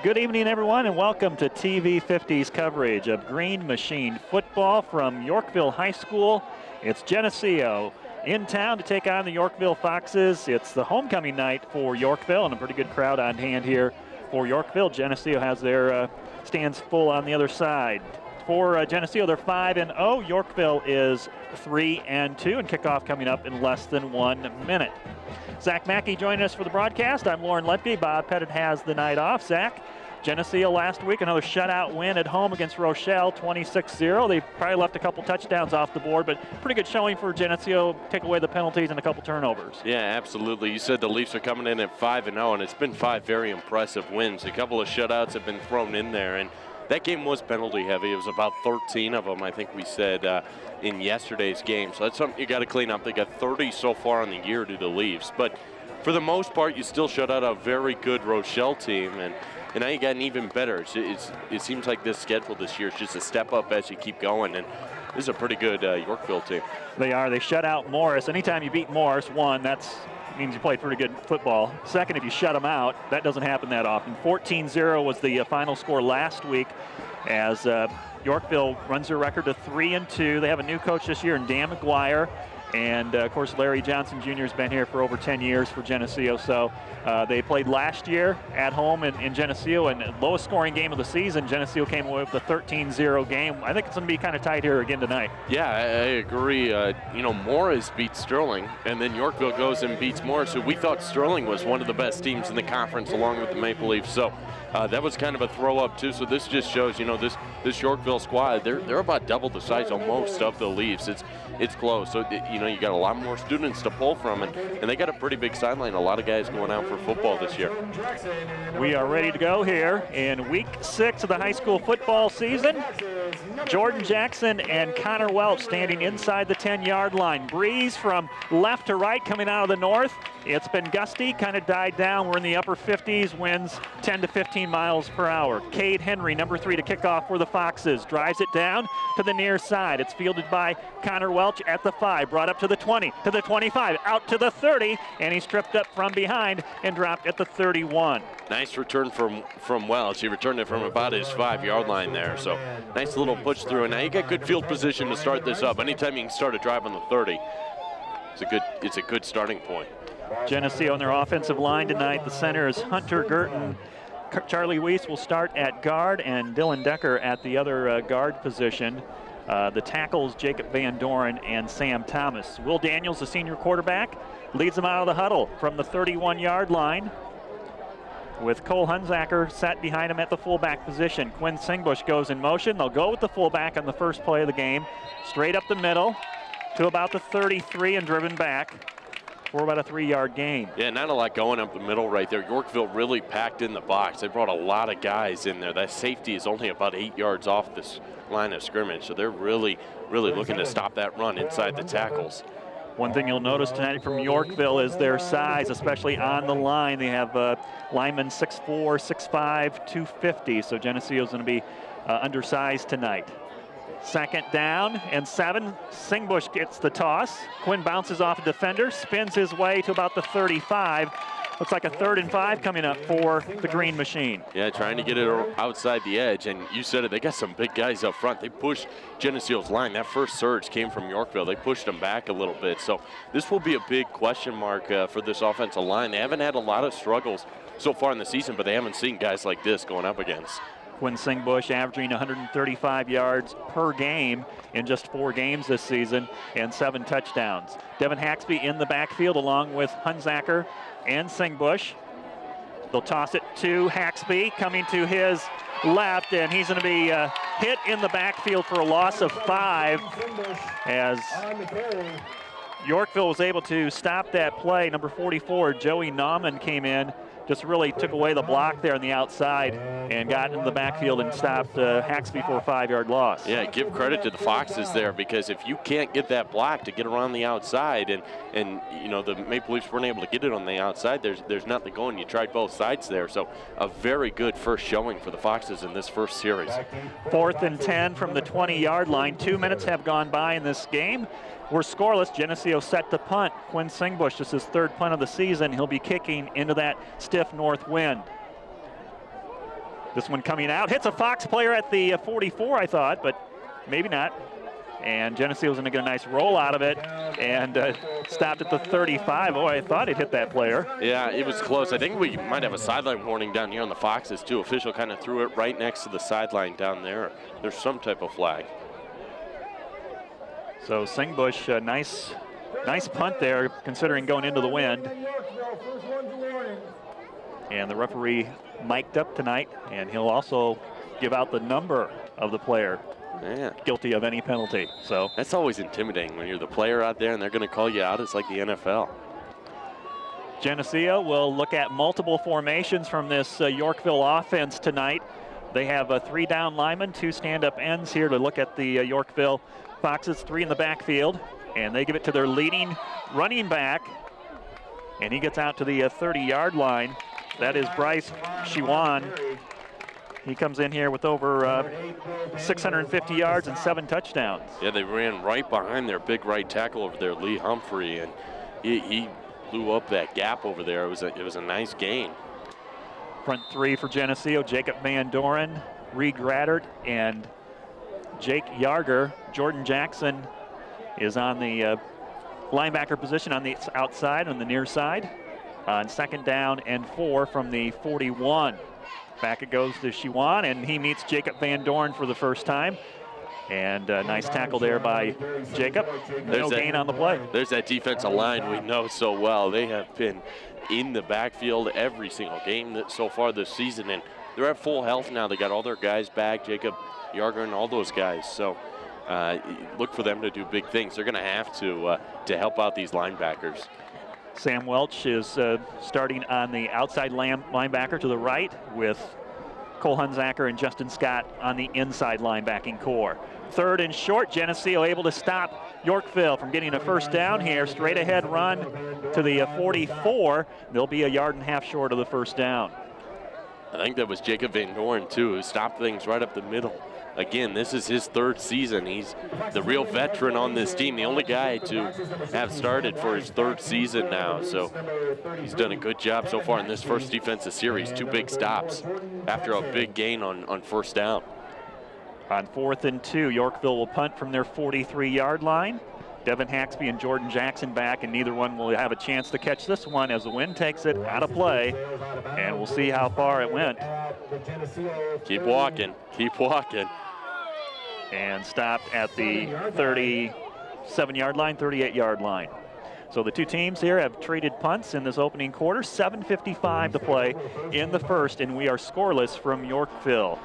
Good evening, everyone, and welcome to TV 50's coverage of Green Machine football from Yorkville High School. It's Geneseo in town to take on the Yorkville Foxes. It's the homecoming night for Yorkville, and a pretty good crowd on hand here for Yorkville. Geneseo has their stands full on the other side. For Geneseo, they're 5-0. Yorkville is 3-2, and kickoff coming up in less than 1 minute. Zach Mackey joining us for the broadcast. I'm Lauren Lepke. Bob Pettit has the night off. Zach, Geneseo last week, another shutout win at home against Rochelle, 26-0. They probably left a couple touchdowns off the board, but pretty good showing for Geneseo. Take away the penalties and a couple turnovers. Yeah, absolutely. You said the Leafs are coming in at 5-0, and it's been 5 very impressive wins. A couple of shutouts have been thrown in there, and that game was penalty heavy. It was about 13 of them, I think we said, in yesterday's game. So that's something you got to clean up. They got 30 so far in the year to the Leafs. But for the most part, you still shut out a very good Rochelle team. And now you got an even better. It seems like this schedule this year is just a step up as you keep going. And this is a pretty good Yorkville team. They are. They shut out Morris. Anytime you beat Morris, one, that means you played pretty good football. Second, if you shut them out, that doesn't happen that often. 14-0 was the final score last week as Yorkville runs their record to 3-2. They have a new coach this year in Dan McGuire. And, of course, Larry Johnson Jr. has been here for over 10 years for Geneseo. So they played last year at home in Geneseo, and lowest scoring game of the season. Geneseo came away with a 13-0 game. I think it's going to be kind of tight here again tonight. Yeah, I agree. Morris beat Sterling, and then Yorkville goes and beats Morris, who we thought Sterling was one of the best teams in the conference along with the Maple Leafs. So that was kind of a throw-up, too. So this just shows, this Yorkville squad, they're about double the size almost of the Leafs. It's close. So, you got a lot more students to pull from, and they got a pretty big sideline. A lot of guys going out for football this year. We are ready to go here in week 6 of the high school football season. Jordan Jackson and Connor Welch standing inside the 10-yard line. Breeze from left to right coming out of the north. It's been gusty, kind of died down. We're in the upper 50s, winds 10 to 15 miles per hour. Cade Henry, number 3, to kick off for the Foxes. Drives it down to the near side. It's fielded by Connor Welch at the 5, brought up to the 20, to the 25, out to the 30, and he's tripped up from behind and dropped at the 31. Nice return from Welch. He returned it from about his 5-yard line there. So nice little push through. And now you got good field position to start this up. Anytime you can start a drive on the 30, it's a good starting point. Geneseo on their offensive line tonight. The center is Hunter Girton. Charlie Weiss will start at guard, and Dylan Decker at the other guard position. The tackles, Jacob Van Doren and Sam Thomas. Will Daniels, the senior quarterback, leads them out of the huddle from the 31-yard line, with Cole Hunzacker sat behind him at the fullback position. Quinn Singbush goes in motion. They'll go with the fullback on the first play of the game, straight up the middle to about the 33 and driven back for about a 3-yard gain. Yeah, not a lot going up the middle right there. Yorkville really packed in the box. They brought a lot of guys in there. That safety is only about 8 yards off this line of scrimmage, so they're really looking to stop that run inside the tackles. One thing you'll notice tonight from Yorkville is their size, especially on the line. They have linemen 6'4", 6'5", 250, so Geneseo's going to be undersized tonight. Second down and 7. Singbush gets the toss. Quinn bounces off a defender, spins his way to about the 35. Looks like a 3rd and 5 coming up for the Green Machine. Yeah, trying to get it outside the edge, and you said it, they got some big guys up front. They pushed Geneseo's line. That first surge came from Yorkville. They pushed them back a little bit. So this will be a big question mark for this offensive line. They haven't had a lot of struggles so far in the season, but they haven't seen guys like this going up against. Quinn Singbush averaging 135 yards per game in just 4 games this season and 7 touchdowns. Devin Haxby in the backfield along with Hunzacker and Singbush. They'll toss it to Haxby, coming to his left, and he's going to be hit in the backfield for a loss of 5 as Yorkville was able to stop that play. Number 44, Joey Nauman, came in, just really took away the block there on the outside and got into the backfield and stopped Haxby for a 5-yard loss. Yeah, give credit to the Foxes there, because if you can't get that block to get around the outside, and the Maple Leafs weren't able to get it on the outside, there's nothing going. You tried both sides there, so a very good first showing for the Foxes in this first series. 4th and 10 from the 20-yard line. 2 minutes have gone by in this game. We're scoreless. Geneseo set to punt. Quinn Singbush, this is his 3rd punt of the season. He'll be kicking into that stiff north wind. This one coming out, hits a Fox player at the 44, I thought, but maybe not. And Geneseo was going to get a nice roll out of it and stopped at the 35. Oh, I thought it hit that player. Yeah, it was close. I think we might have a sideline warning down here on the Foxes, too. Official kind of threw it right next to the sideline down there. There's some type of flag. So Singbush, nice punt there, considering going into the wind. And the referee mic'd up tonight, and he'll also give out the number of the player guilty of any penalty. So that's always intimidating when you're the player out there and they're going to call you out. It's like the NFL. Geneseo will look at multiple formations from this Yorkville offense tonight. They have 3 down linemen, 2 stand-up ends here to look at the Yorkville Foxes, 3 in the backfield, and they give it to their leading running back, and he gets out to the 30-yard line. That is Bryce Shiwan. He comes in here with over 650 yards and 7 touchdowns. Yeah, they ran right behind their big right tackle over there, Lee Humphrey, and he blew up that gap over there. It was a nice gain. Front 3 for Geneseo: Jacob Van Doren, Reed Graddert, and Jake Yarger. Jordan Jackson is on the linebacker position on the outside, on the near side. On 2nd down and 4 from the 41. Back it goes to Shiwan, and he meets Jacob Van Doren for the first time. And a nice tackle there by Jacob. No gain on the play. There's that defensive line we know so well. They have been in the backfield every single game so far this season, and they're at full health now. They got all their guys back, Jacob Yarger and all those guys. So look for them to do big things. They're going to have to help out these linebackers. Sam Welch is starting on the outside linebacker to the right, with Cole Hunzacker and Justin Scott on the inside linebacking core. 3rd and short. Geneseo able to stop Yorkville from getting a first down here. Straight ahead run to the 44. They'll be a 1.5 yards short of the first down. I think that was Jacob Van Doren, too, who stopped things right up the middle. Again, this is his 3rd season. He's the real veteran on this team, the only guy to have started for his 3rd season now. So he's done a good job so far in this first defensive series. 2 big stops after a big gain on first down. On 4th and 2, Yorkville will punt from their 43-yard line. Devin Haxby and Jordan Jackson back, and neither one will have a chance to catch this one as the wind takes it out of play, and we'll see how far it went. Keep walking, keep walking. And stopped at the 37-yard line, 38-yard line. So the 2 teams here have traded punts in this opening quarter. 7:55 to play in the first, and we are scoreless from Yorkville.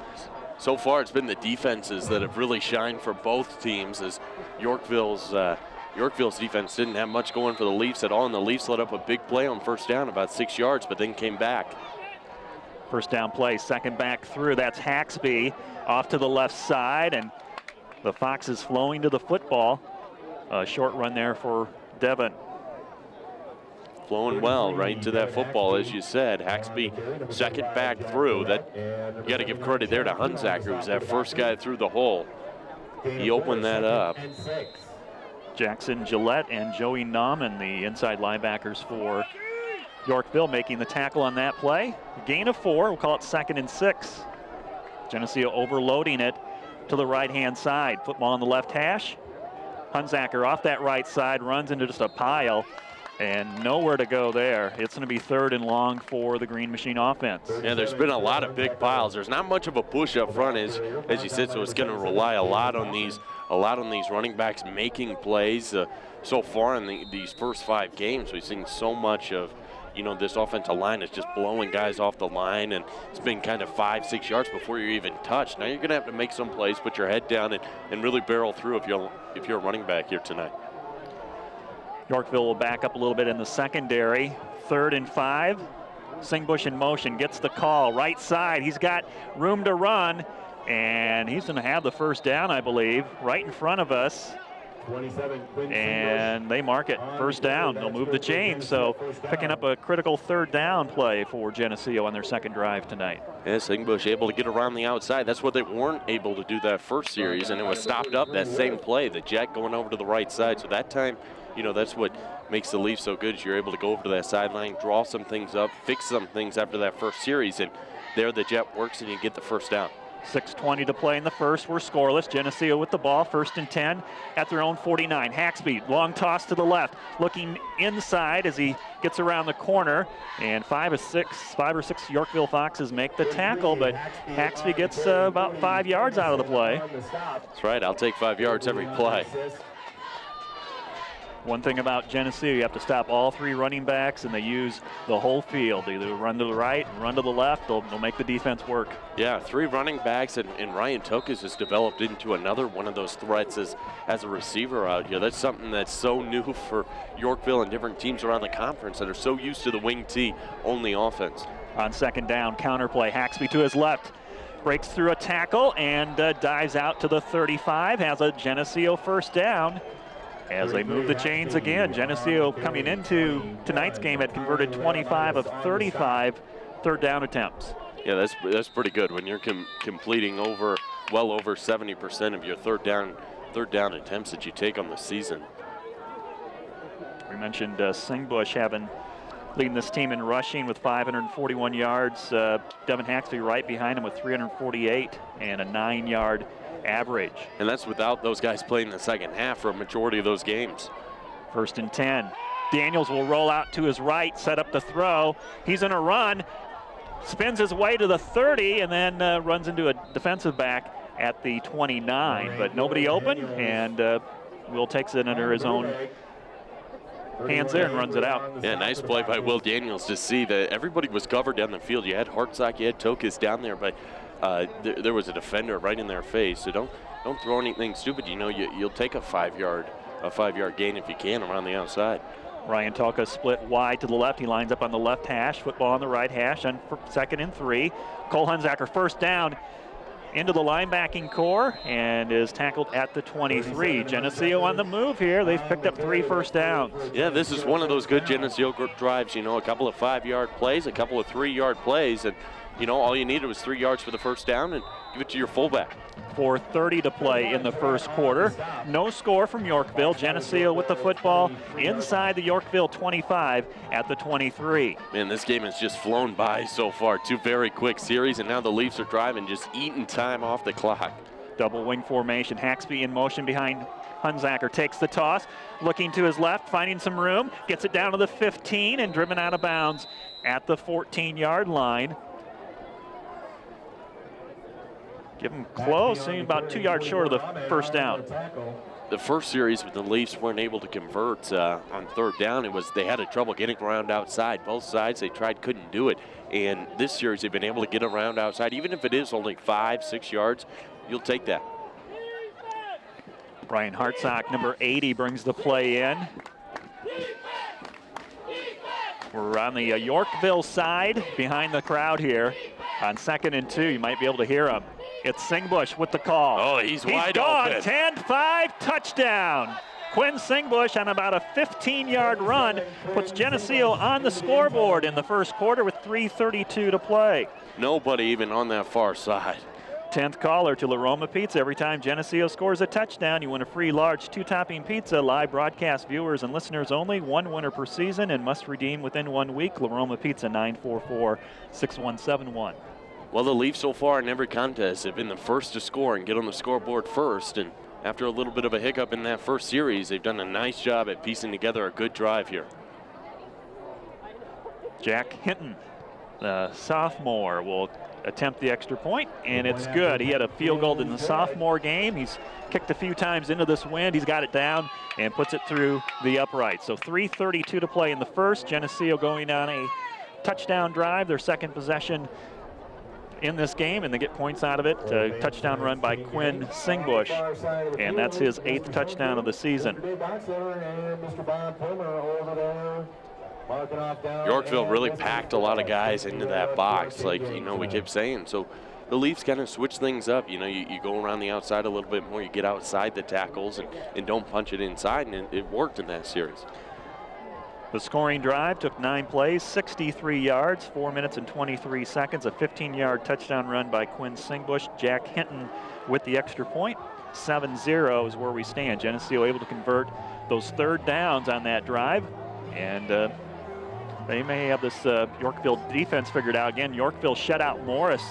So far, it's been the defenses that have really shined for both teams, as Yorkville's defense didn't have much going for the Leafs at all, and the Leafs let up a big play on first down, about 6 yards, but then came back. First down play, 2nd back through. That's Haxby off to the left side, and the Foxes flowing to the football. A short run there for Devin. Flowing well right into that football, as you said. Haxby 2nd back through. That you got to give credit there to Hunzacker, who was that first guy through the hole. He opened that up. Jackson Gillette and Joey Nauman, the inside linebackers for Yorkville, making the tackle on that play. Gain of 4, we'll call it 2nd and 6. Geneseo overloading it to the right-hand side. Football on the left hash. Hunzacker off that right side, runs into just a pile, and nowhere to go there. It's going to be 3rd and long for the Green Machine offense. Yeah, there's been a lot of big piles. There's not much of a push up front, as you said, so it's going to rely a lot on these running backs making plays. So far in these first 5 games, we've seen so much of, this offensive line is just blowing guys off the line, and it's been kind of 5-6 yards before you're even touched. Now you're going to have to make some plays, put your head down, and really barrel through if you're a running back here tonight. Yorkville will back up a little bit in the secondary. 3rd and 5. Singbush in motion, gets the call. Right side, he's got room to run, and he's going to have the first down, I believe, right in front of us. And they mark it first down. They'll move the chains, so picking up a critical 3rd down play for Geneseo on their 2nd drive tonight. Yeah, Singbush able to get around the outside. That's what they weren't able to do that first series, and it was stopped up that same play, the jet going over to the right side. So that time, that's what makes the Leafs so good, is you're able to go over to that sideline, draw some things up, fix some things after that first series, and there the jet works and you get the first down. 6:20 to play in the first. We're scoreless. Geneseo with the ball, 1st and 10 at their own 49. Haxby, long toss to the left, looking inside as he gets around the corner, and 5 or 6 Yorkville Foxes make the tackle, but Haxby gets about 5 yards out of the play. That's right. I'll take 5 yards every play. One thing about Geneseo, you have to stop all 3 running backs, and they use the whole field. They either run to the right, run to the left. They'll make the defense work. Yeah, 3 running backs, and Ryan Tokas has developed into another one of those threats as a receiver out here. That's something that's so new for Yorkville and different teams around the conference that are so used to the wing T only offense. On 2nd down, counter play. Haxby to his left. Breaks through a tackle and dives out to the 35. Has a Geneseo first down. As they move the chains again, Geneseo coming into tonight's game had converted 25 of 35 third down attempts. Yeah, that's pretty good when you're completing well over 70% of your third down attempts that you take on the season. We mentioned Singbush leading this team in rushing with 541 yards. Devin Haxby right behind him with 348 and a 9-yard average. And that's without those guys playing the second half for a majority of those games. 1st and 10. Daniels will roll out to his right, set up the throw. He's in a run, spins his way to the 30, and then runs into a defensive back at the 29. But nobody open, and Will takes it under his own hands there and runs it out. Yeah, nice play by Will Daniels to see that everybody was covered down the field. You had Hartsock, you had Tokas down there, but there was a defender right in their face. So don't throw anything stupid. You know, you'll take a 5-yard gain if you can around the outside. Ryan Tokas split wide to the left. He lines up on the left hash, football on the right hash on 2nd and 3. Cole Hunsacker first down into the linebacking core and is tackled at the 23. Geneseo on the move here. They've picked up 3 first downs. Yeah, this is one of those good Geneseo drives. You know, a couple of 5-yard plays, a couple of 3-yard plays, and you know, all you needed was 3 yards for the first down and give it to your fullback. 4:30 to play in the first quarter. No score from Yorkville. Geneseo with the football inside the Yorkville 25 at the 23. Man, this game has just flown by so far. 2 very quick series, and now the Leafs are driving, just eating time off the clock. Double wing formation. Haxby in motion behind Hunsacker. Takes the toss, looking to his left, finding some room, gets it down to the 15 and driven out of bounds at the 14-yard line. Give him close, about 2 yards short of the first down. The first series when the Leafs weren't able to convert on third down, they had trouble getting around outside. Both sides they tried, couldn't do it. And this series they've been able to get around outside. Even if it is only 5-6 yards, you'll take that. Brian Hartsock, number 80, brings the play in. We're on the Yorkville side behind the crowd here. On 2nd and 2, you might be able to hear him. It's Singbush with the call. Oh, he's wide gone. open. 10-5 touchdown. Quinn Singbush on about a 15-yard run puts Geneseo on the scoreboard in the first quarter with 3:32 to play. Nobody even on that far side. 10th caller to La Roma Pizza. Every time Geneseo scores a touchdown, you win a free large 2-topping pizza. Live broadcast viewers and listeners only. 1 winner per season and must redeem within 1 week. La Roma Pizza, 944-6171. Well, the Leafs so far in every contest have been the first to score and get on the scoreboard first. And after a little bit of a hiccup in that first series, they've done a nice job at piecing together a good drive here. Jack Hinton, the sophomore, will attempt the extra point, and it's good. He had a field goal in the sophomore game. He's kicked a few times into this wind. He's got it down and puts it through the upright. So 3:32 to play in the first. Geneseo going on a touchdown drive, their second possession in this game, and they get points out of it. A touchdown run by Quinn Singbush, and that's his 8th touchdown of the season. Yorkville really packed a lot of guys into that box, like we kept saying. So the Leafs kind of switch things up. You go around the outside a little bit more, you get outside the tackles and don't punch it inside, and it worked in that series. The scoring drive took 9 plays, 63 yards, 4 minutes and 23 seconds, a 15-yard touchdown run by Quinn Singbush. Jack Hinton with the extra point. 7-0 is where we stand. Geneseo able to convert those third downs on that drive, and They may have this Yorkville defense figured out. Again, Yorkville shut out Morris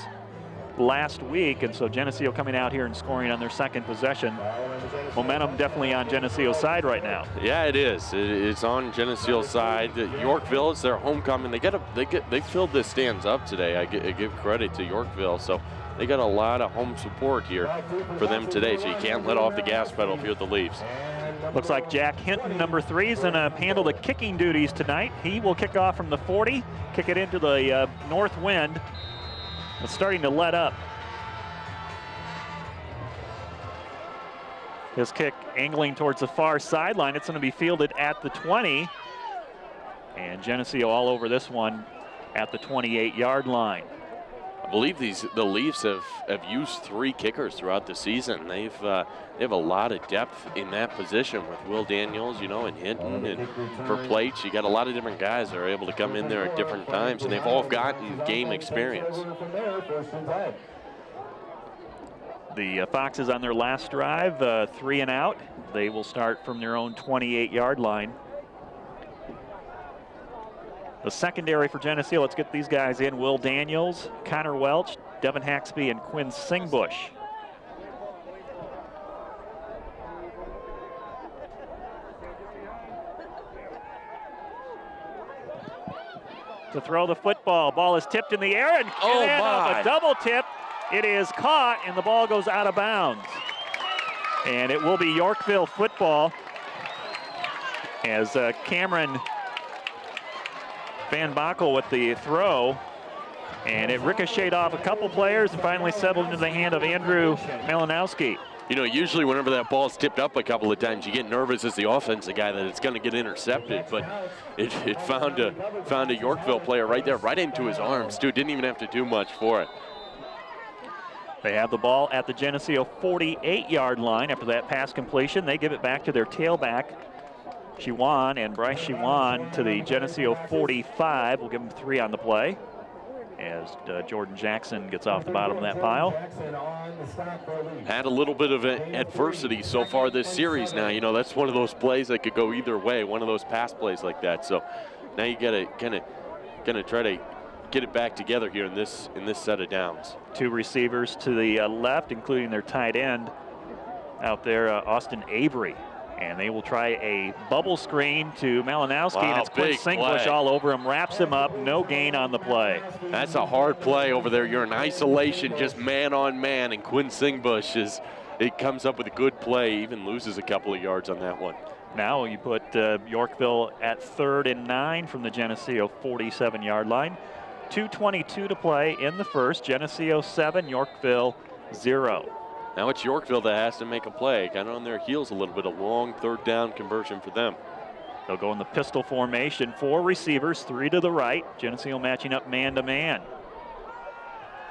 last week, and so Geneseo coming out here and scoring on their second possession. Momentum definitely on Geneseo's side right now. Yeah, it is. It's on Geneseo's side. Yorkville, it's their homecoming. They filled the stands up today. I give credit to Yorkville. So they got a lot of home support here for them today. So you can't let off the gas pedal if you're the Leafs. Looks like Jack Hinton, number 3, is going to handle the kicking duties tonight. He will kick off from the 40, kick it into the north wind. It's starting to let up. His kick angling towards the far sideline. It's going to be fielded at the 20. And Geneseo all over this one at the 28-yard line. I believe the Leafs have used 3 kickers throughout the season. They have a lot of depth in that position with Will Daniels, you know, and Hinton, and for plates, you got a lot of different guys that are able to come in there at different times, and they've all gotten game experience. The Foxes on their last drive, 3 and out. They will start from their own 28-yard line. The secondary for Geneseo, let's get these guys in. Will Daniels, Connor Welch, Devin Haxby, and Quinn Singbush. To throw the football. Ball is tipped in the air and off a double tip. It is caught and the ball goes out of bounds. And it will be Yorkville football as Cameron Van Bockel with the throw, and it ricocheted off a couple players and finally settled into the hand of Andrew Malinowski. You know, usually whenever that ball's tipped up a couple of times, you get nervous as the offensive guy that it's going to get intercepted, but it found a Yorkville player right there, right into his arms, too. Didn't even have to do much for it. They have the ball at the Geneseo 48-yard line after that pass completion. They give it back to their tailback, Chiwan, and Bryce Chiwan to the Geneseo 45. We'll give him 3 on the play as Jordan Jackson gets off the bottom of that pile. Had a little bit of adversity so far this series now. You know, that's one of those plays that could go either way, one of those pass plays like that. So now you got to kind of try to get it back together here in this set of downs. 2 receivers to the left, including their tight end out there, Austin Avery. And they will try a bubble screen to Malinowski, and it's Quinn Singbush all over him, wraps him up, no gain on the play. That's a hard play over there. You're in isolation, just man on man, and Quinn Singbush it comes up with a good play, even loses a couple of yards on that one. Now you put Yorkville at 3rd and 9 from the Geneseo 47-yard line. 2:22 to play in the first. Geneseo 7, Yorkville 0. Now it's Yorkville that has to make a play. Kind of on their heels a little bit. A long 3rd down conversion for them. They'll go in the pistol formation. 4 receivers, 3 to the right. Geneseo matching up man-to-man.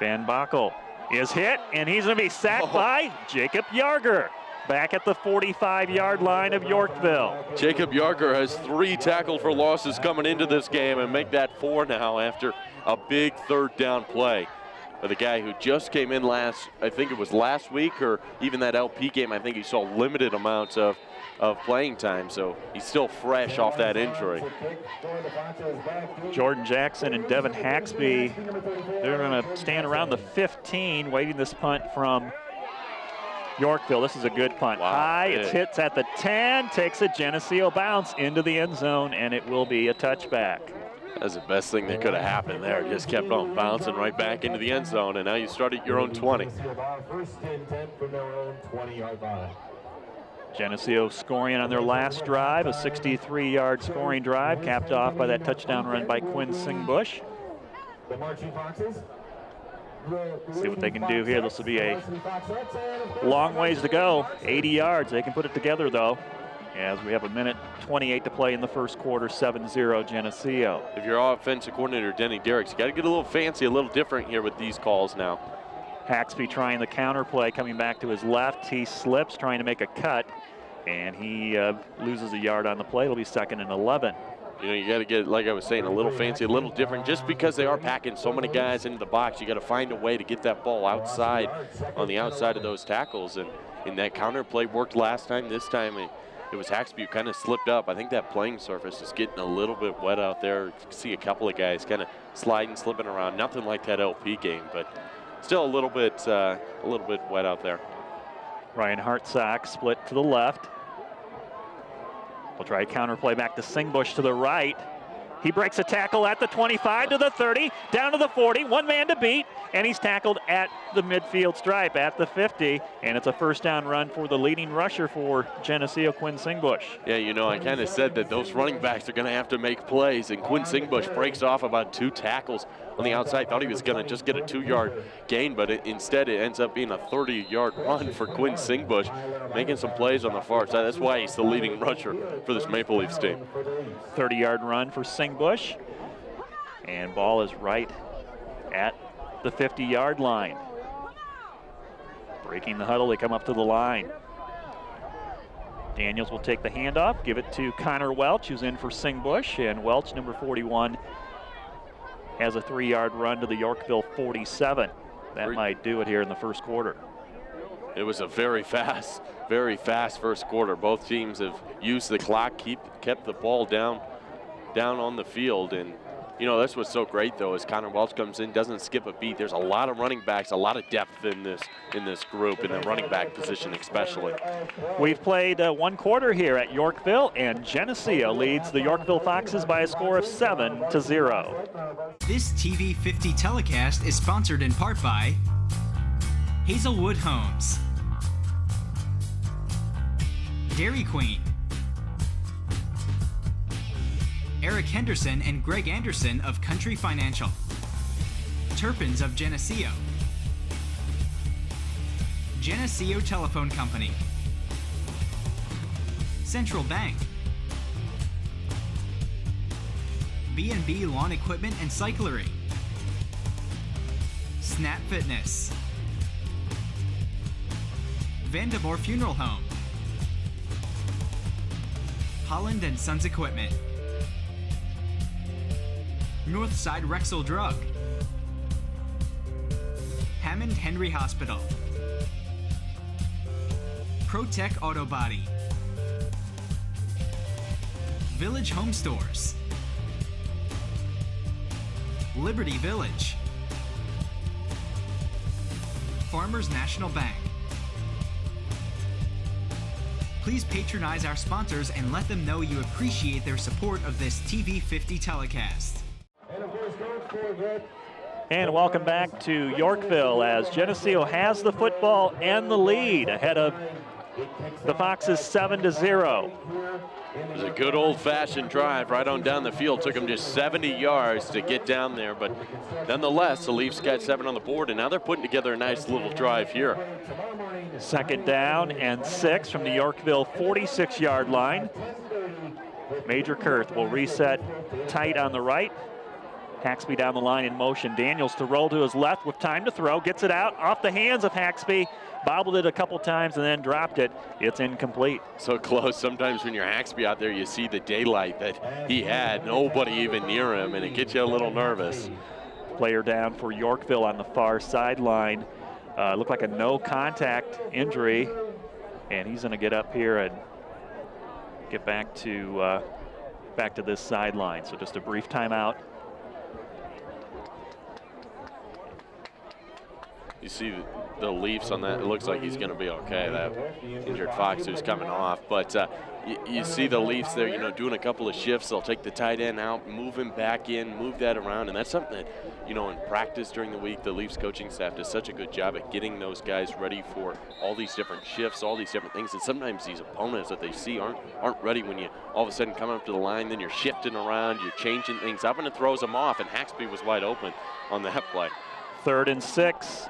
Van Bockel is hit, and he's going to be sacked by Jacob Yarger. Back at the 45-yard line of Yorkville. Jacob Yarger has 3 tackled for losses coming into this game and make that 4 now after a big 3rd down play. But the guy who just came in I think it was last week, or even that LP game, I think he saw limited amounts of playing time, so he's still fresh off that injury. Jordan Jackson and Devin Haxby, they're going to stand around the 15, waiting this punt from Yorkville. This is a good punt. Wow, high, it hits at the 10, takes a Geneseo bounce into the end zone, and it will be a touchback. That's the best thing that could have happened there. Just kept on bouncing right back into the end zone, and now you start at your own 20. Geneseo scoring on their last drive, a 63-yard scoring drive, capped off by that touchdown run by Quinn Singbush. See what they can do here. This will be a long ways to go. 80 yards. They can put it together, though, as we have 1:28 to play in the first quarter, 7-0 Geneseo. If you're offensive coordinator Denny Derricks, you got to get a little fancy, a little different here with these calls now. Haxby trying the counter play, coming back to his left. He slips, trying to make a cut, and he loses a yard on the play. It'll be 2nd and 11. You know, you got to get, like I was saying, a little fancy, a little different. Just because they are packing so many guys into the box, you got to find a way to get that ball outside, on the outside of those tackles. And that counter play worked last time. This time it was Haxby who kind of slipped up. I think that playing surface is getting a little bit wet out there. You can see a couple of guys kind of sliding, slipping around. Nothing like that LP game, but still a little bit wet out there. Ryan Hartsock split to the left. We'll try a counter play back to Singbush to the right. He breaks a tackle at the 25 to the 30, down to the 40, one man to beat, and he's tackled at the midfield stripe at the 50, and it's a first down run for the leading rusher for Geneseo, Quinn Singbush. Yeah, you know, I kind of said that those running backs are going to have to make plays, and Quinn Singbush breaks off about 2 tackles on the outside. Thought he was going to just get a 2-yard gain, but instead it ends up being a 30-yard run for Quinn Singbush, making some plays on the far side. That's why he's the leading rusher for this Maple Leafs team. 30-yard run for Singbush, and ball is right at the 50-yard line. Breaking the huddle, they come up to the line. Daniels will take the handoff, give it to Connor Welch, who's in for Singbush, and Welch, number 41, has a 3-yard run to the Yorkville 47. That might do it here in the first quarter. It was a very fast first quarter. Both teams have used the clock, kept the ball down on the field, and you know, that's what's so great though is Connor Welch comes in, doesn't skip a beat. There's a lot of running backs, a lot of depth in this group, in the running back position especially. We've played 1 quarter here at Yorkville, and Geneseo leads the Yorkville Foxes by a score of 7-0. This TV 50 telecast is sponsored in part by Hazelwood Homes, Dairy Queen, Eric Henderson and Greg Anderson of Country Financial, Turpins of Geneseo, Geneseo Telephone Company, Central Bank, B&B Lawn Equipment and Cyclery, Snap Fitness, Vandemore Funeral Home, Holland and Sons Equipment, Northside Rexall Drug, Hammond Henry Hospital, ProTech Auto Body, Village Home Stores, Liberty Village, Farmers National Bank. Please patronize our sponsors and let them know you appreciate their support of this TV 50 telecast. And welcome back to Yorkville as Geneseo has the football and the lead ahead of the Foxes 7-0. It was a good old-fashioned drive right on down the field. Took them just 70 yards to get down there, but nonetheless, the Leafs got 7 on the board, and now they're putting together a nice little drive here. 2nd down and 6 from the Yorkville 46-yard line. Major Kurth will reset tight on the right. Haxby down the line in motion. Daniels to roll to his left with time to throw. Gets it out off the hands of Haxby. Bobbled it a couple times and then dropped it. It's incomplete. So close. Sometimes when you're Haxby out there, you see the daylight that he had. Nobody even near him, and it gets you a little nervous. Player down for Yorkville on the far sideline. Looked like a no contact injury, and he's going to get up here and get back to this sideline. So just a brief timeout. You see the Leafs on that. It looks like he's going to be okay. That injured Fox who's coming off. But you see the Leafs there, you know, doing a couple of shifts. They'll take the tight end out, move him back in, move that around. And that's something that, you know, in practice during the week, the Leafs coaching staff does such a good job at getting those guys ready for all these different shifts, all these different things. And sometimes these opponents that they see aren't ready when you all of a sudden come up to the line, then you're shifting around, you're changing things up, and it throws them off. And Haxby was wide open on that play. 3rd and 6.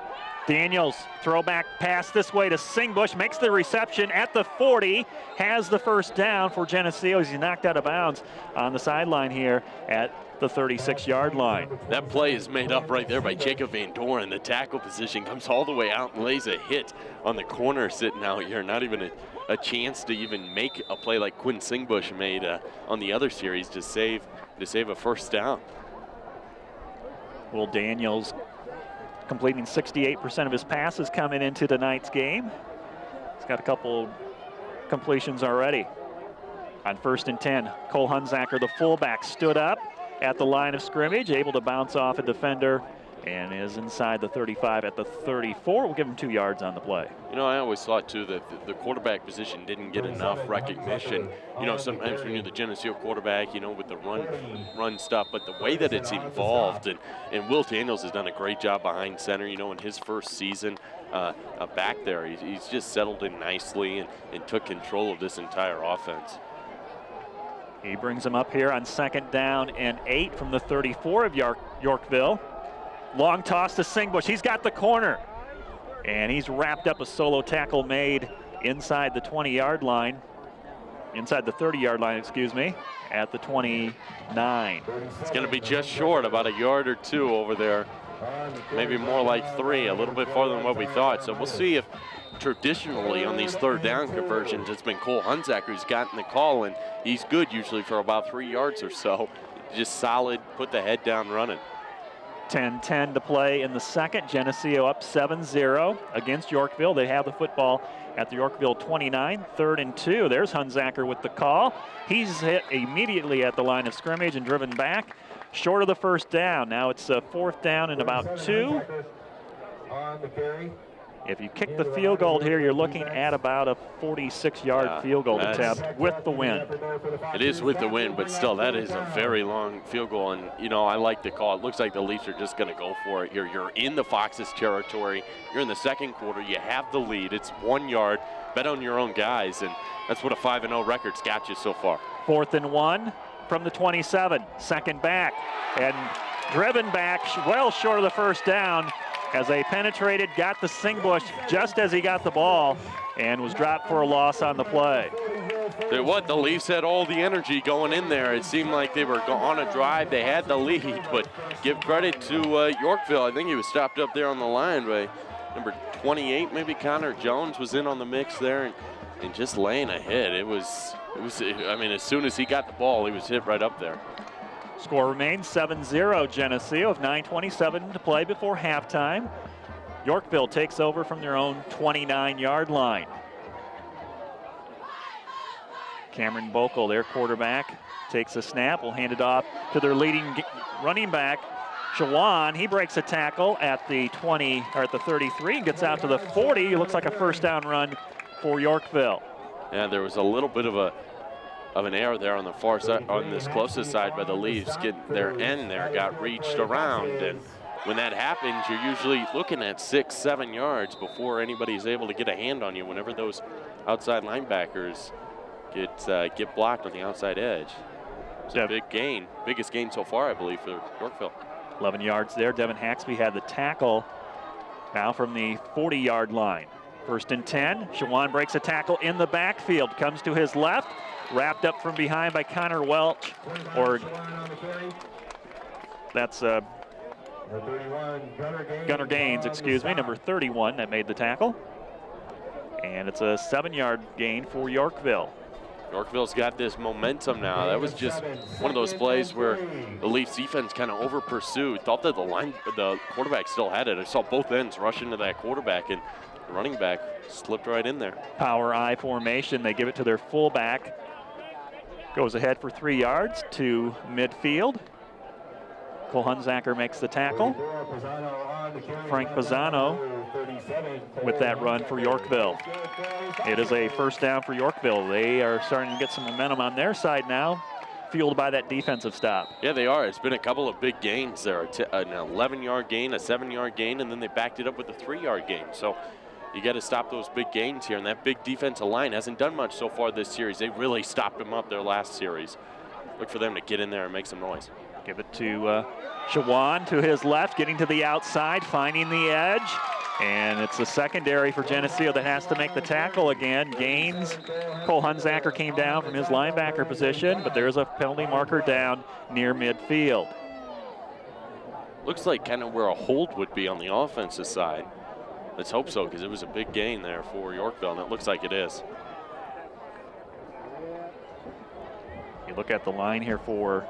Daniels, throwback pass this way to Singbush, makes the reception at the 40, has the first down for Geneseo as he's knocked out of bounds on the sideline here at the 36-yard line. That play is made up right there by Jacob Van Doren. The tackle position comes all the way out and lays a hit on the corner sitting out here. Not even a chance to even make a play like Quinn Singbush made on the other series to save a first down. Will Daniels completing 68% of his passes coming into tonight's game. He's got a couple completions already. On 1st and 10, Cole Hunsaker, the fullback, stood up at the line of scrimmage, able to bounce off a defender, and is inside the 35 at the 34. We'll give him 2 yards on the play. You know, I always thought, too, that the quarterback position didn't get enough recognition. You know, sometimes when you're the Geneseo quarterback, you know, with the run stuff, but the way that it's evolved, and Will Daniels has done a great job behind center, you know, in his first season back there. He's just settled in nicely and took control of this entire offense. He brings him up here on 2nd down and 8 from the 34 of Yorkville. Long toss to Singbush. He's got the corner. And he's wrapped up a solo tackle made inside the 20-yard line. Inside the 30-yard line, excuse me, at the 29. It's going to be just short, about a yard or 2 over there. Maybe more like 3, a little bit farther than what we thought. So we'll see if traditionally on these 3rd down conversions, it's been Cole Hunsaker who's gotten the call, and he's good usually for about 3 yards or so. Just solid, put the head down running. 10-10 to play in the 2nd. Geneseo up 7-0 against Yorkville. They have the football at the Yorkville 29, 3rd and 2. There's Hunsaker with the call. He's hit immediately at the line of scrimmage and driven back short of the 1st down. Now it's a 4th down and about 2. If you kick the field goal here, you're looking at about a 46-yard field goal attempt with the wind. It is with the wind, but still, that is a very long field goal. And, you know, I like the call. It looks like the Leafs are just going to go for it here. You're in the Foxes' territory. You're in the 2nd quarter. You have the lead. It's 1 yard. Bet on your own guys, and that's what a 5-0 record's got you so far. 4th and 1 from the 27. 2nd back, and driven back well short of the 1st down. As they penetrated, got the Singbush just as he got the ball and was dropped for a loss on the play. The Leafs had all the energy going in there. It seemed like they were on a drive. They had the lead, but give credit to Yorkville. I think he was stopped up there on the line by number 28, maybe Connor Jones was in on the mix there and just laying a hit. It was, I mean, as soon as he got the ball, he was hit right up there. Score remains 7-0 Geneseo with 9:27 to play before halftime. Yorkville takes over from their own 29-yard line. Cameron Bokel, their quarterback, takes a snap. Will hand it off to their leading running back, Shawan. He breaks a tackle at the 20 or at the 33 and gets out to the 40. It looks like a 1st down run for Yorkville. Yeah, there was a little bit of an error there on the far side, on this closest side by the Leafs. Their end there got reached around, and when that happens, you're usually looking at 6-7 yards before anybody's able to get a hand on you whenever those outside linebackers get blocked on the outside edge. It's a big gain, biggest gain so far, I believe, for Yorkville. 11 yards there. Devin Haxby had the tackle now from the 40-yard line. 1st and 10. Shawan breaks a tackle in the backfield, comes to his left, wrapped up from behind by Connor Welch, or that's Gunnar Gaines, excuse me, number 31 that made the tackle. And it's a 7-yard gain for Yorkville. Yorkville's got this momentum now. That was just one of those plays where the Leafs defense kind of over-pursued, thought that the quarterback still had it. I saw both ends rush into that quarterback, and the running back slipped right in there. Power I formation. They give it to their fullback. Goes ahead for 3 yards to midfield. Cole Hunsaker makes the tackle. Frank Pisano with that run for Yorkville. It is a 1st down for Yorkville. They are starting to get some momentum on their side now, fueled by that defensive stop. Yeah, they are. It's been a couple of big gains there. An 11-yard gain, a 7-yard gain, and then they backed it up with a 3-yard gain. So you got to stop those big gains here, and that big defensive line hasn't done much so far this series. They really stopped them up their last series. Look for them to get in there and make some noise. Give it to Shawan to his left, getting to the outside, finding the edge. And it's the secondary for Geneseo that has to make the tackle again. Gaines, Cole Hunsaker came down from his linebacker position, but there's a penalty marker down near midfield. Looks like kind of where a hold would be on the offensive side. Let's hope so, because it was a big gain there for Yorkville, and it looks like it is. You look at the line here for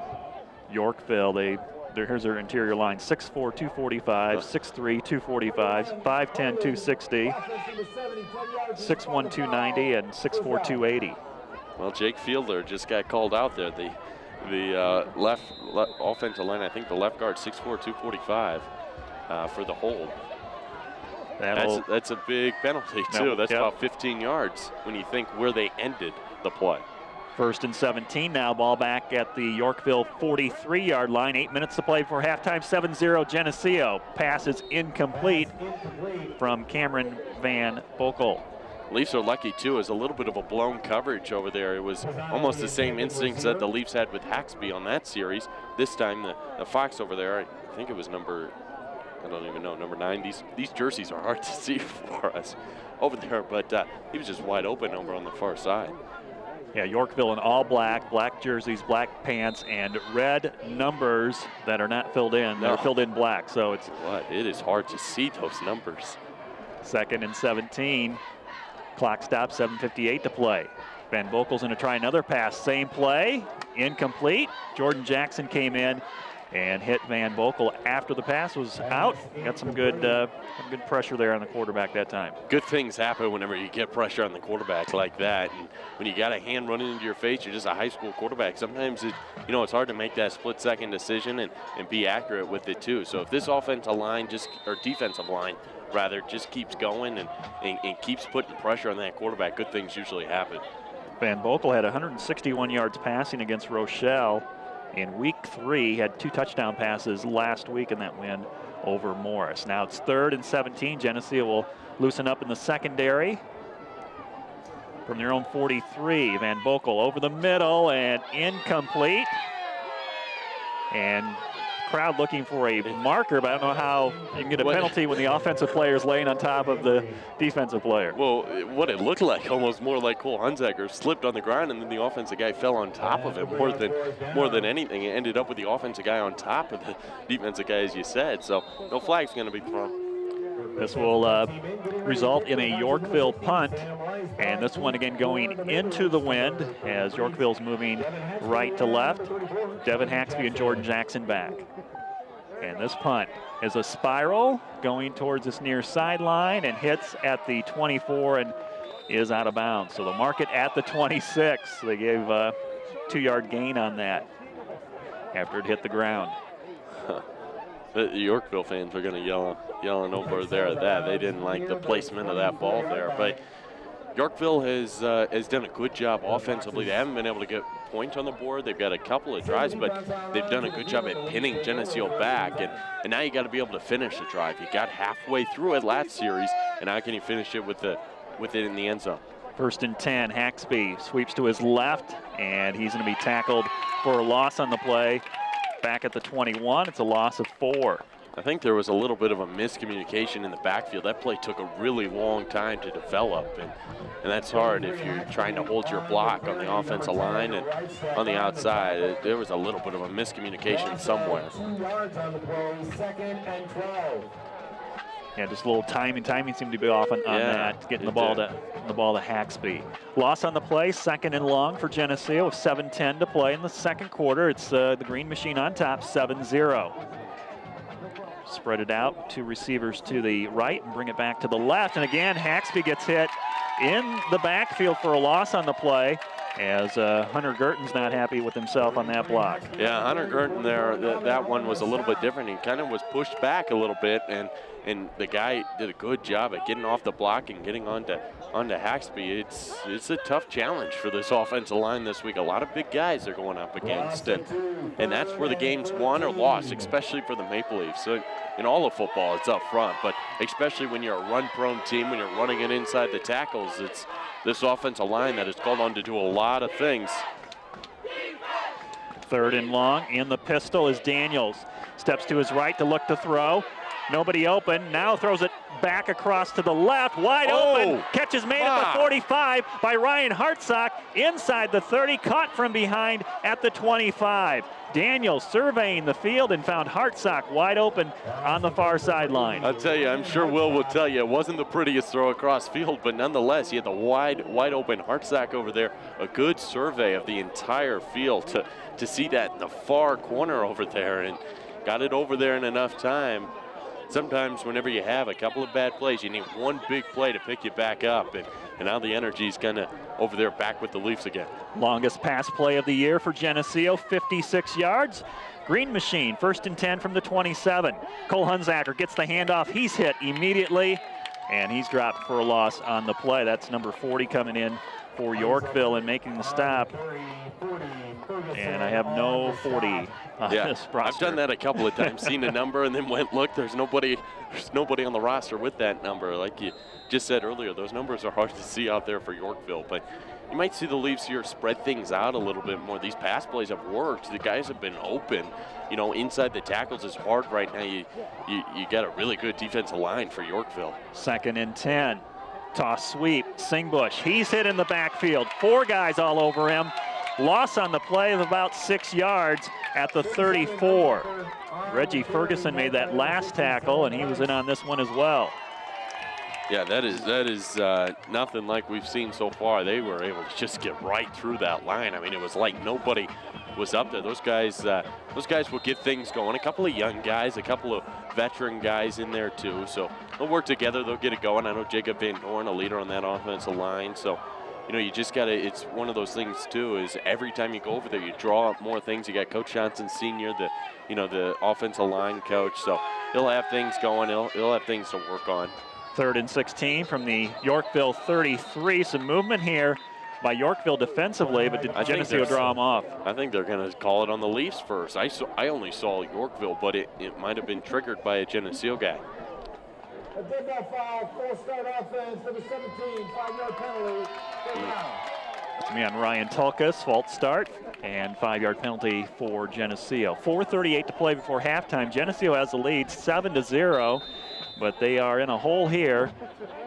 Yorkville. Here's their interior line: 6'4", 245, 6'3", 245, 5'10", 260, 6'1", 290, and 6'4", 280. Well, Jake Fielder just got called out there. The left offensive line, I think the left guard, 6'4", 245, for the hold. That's a big penalty, too. That's about 15 yards when you think where they ended the play. 1st and 17 now. Ball back at the Yorkville 43-yard line. 8 minutes to play for halftime. 7-0 Geneseo. Pass is incomplete from Cameron Van Boekel. Leafs are lucky, too. It was a little bit of a blown coverage over there. It was almost the same instincts that the Leafs had with Haxby on that series. This time, the Fox over there, I think it was number 9. These jerseys are hard to see for us over there, but he was just wide open over on the far side. Yeah, Yorkville in all black, black jerseys, black pants, and red numbers that are not filled in. They're filled in black, so it's... It is hard to see those numbers. 2nd and 17. Clock stops, 7:58 to play. Van Boekel's going to try another pass. Same play, incomplete. Jordan Jackson came in and hit Van Boekel after the pass was out. Got some good pressure there on the quarterback that time. Good things happen whenever you get pressure on the quarterback like that. And when you got a hand running into your face, you're just a high school quarterback. Sometimes it's hard to make that split-second decision and be accurate with it too. So if this offensive line defensive line rather just keeps going and keeps putting pressure on that quarterback, good things usually happen. Van Boekel had 161 yards passing against Rochelle in week 3, had 2 touchdown passes last week in that win over Morris. Now it's 3rd and 17. Geneseo will loosen up in the secondary from their own 43. Van Boekel over the middle and incomplete. And crowd looking for a marker, but I don't know how you can get a penalty when the offensive player is laying on top of the defensive player. Well, what it looked like, almost more like Cole Hunsaker slipped on the ground, and then the offensive guy fell on top of it more than anything. It ended up with the offensive guy on top of the defensive guy, as you said. So no flag's going to be thrown. This will result in a Yorkville punt, and this one again going into the wind as Yorkville's moving right to left. Devin Haxby and Jordan Jackson back. And this punt is a spiral going towards this near sideline and hits at the 24 and is out of bounds. So the market at the 26. They gave a 2-yard gain on that after it hit the ground. The Yorkville fans are going to yelling over there at that. They didn't like the placement of that ball there. But Yorkville has done a good job offensively. They haven't been able to get points on the board. They've got a couple of drives, but they've done a good job at pinning Geneseo back. And now you got to be able to finish the drive. You got halfway through it last series, and how can you finish it with it in the end zone? 1st and 10. Haxby sweeps to his left, and he's going to be tackled for a loss on the play. Back at the 21, it's a loss of 4. I think there was a little bit of a miscommunication in the backfield. That play took a really long time to develop, and that's hard if you're trying to hold your block on the offensive line and on the outside. There was a little bit of a miscommunication somewhere. Yeah, just a little timing seemed to be off on that, getting the ball to Haxby. Loss on the play, 2nd and long for Geneseo with 7:10 to play in the second quarter. It's the Green Machine on top, 7-0. Spread it out, 2 receivers to the right and bring it back to the left. And again, Haxby gets hit in the backfield for a loss on the play, as Hunter Girton's not happy with himself on that block. Yeah, Hunter Girton there, that one was a little bit different. He kind of was pushed back a little bit, and the guy did a good job at getting off the block and getting onto Haxby. It's a tough challenge for this offensive line this week. A lot of big guys they're going up against, and that's where the game's won or lost, especially for the Maple Leafs. So in all of football, it's up front, but especially when you're a run-prone team, when you're running it inside the tackles, it's this offensive line that is called on to do a lot of things. 3rd and long. In the pistol is Daniels. Steps to his right to look to throw. Nobody open. Now throws it back across to the left. Wide open. Catch is made at the 45 by Ryan Hartsock. Inside the 30. Caught from behind at the 25. Daniels surveying the field and found Hartsock wide open on the far sideline. I'll tell you, I'm sure will tell you, it wasn't the prettiest throw across field, but nonetheless, he had the wide open Hartsock over there. A good survey of the entire field to see that in the far corner over there, and got it over there in enough time. sometimes whenever you have a couple of bad plays, you need one big play to pick you back up. And now the energy's kind of over there back with the Leafs again. Longest pass play of the year for Geneseo, 56 yards. Green Machine, 1st and 10 from the 27. Cole Hunsacker gets the handoff. He's hit immediately, and he's dropped for a loss on the play. That's number 40 coming in for Yorkville and making the stop. And I have no 40 on this roster. I've done that a couple of times, seen a number and then went, look, there's nobody on the roster with that number. Like you just said earlier, those numbers are hard to see out there for Yorkville, but you might see the Leafs here spread things out a little bit more. These pass plays have worked. The guys have been open. You know, inside the tackles is hard right now. You got a really good defensive line for Yorkville. 2nd and 10. Toss sweep. Singbush. He's hit in the backfield. 4 guys all over him. Loss on the play of about 6 yards at the 34. Reggie Ferguson made that last tackle, and he was in on this one as well. Yeah, that is nothing like we've seen so far. They were able to just get right through that line. I mean, it was like nobody was up there. Those guys will get things going. A couple of young guys, a couple of veteran guys in there too. So they'll work together. They'll get it going. I know Jacob Van Dorn, a leader on that offensive line. So, you know, you just got to, it's one of those things too, is every time you go over there, you draw up more things. You got Coach Johnson Sr., the offensive line coach. So he'll have things going. He'll have things to work on. 3rd and 16 from the Yorkville 33. Some movement here by Yorkville defensively, but did Geneseo draw them off? I think they're going to call it on the Leafs first. I only saw Yorkville, but it might have been triggered by a Geneseo guy. A dead ball foul, full start offense, number 17, 5-yard penalty. It's me on Ryan Tulkas, false start, and 5-yard penalty for Geneseo. 4:38 to play before halftime. Geneseo has the lead, 7-0. But they are in a hole here,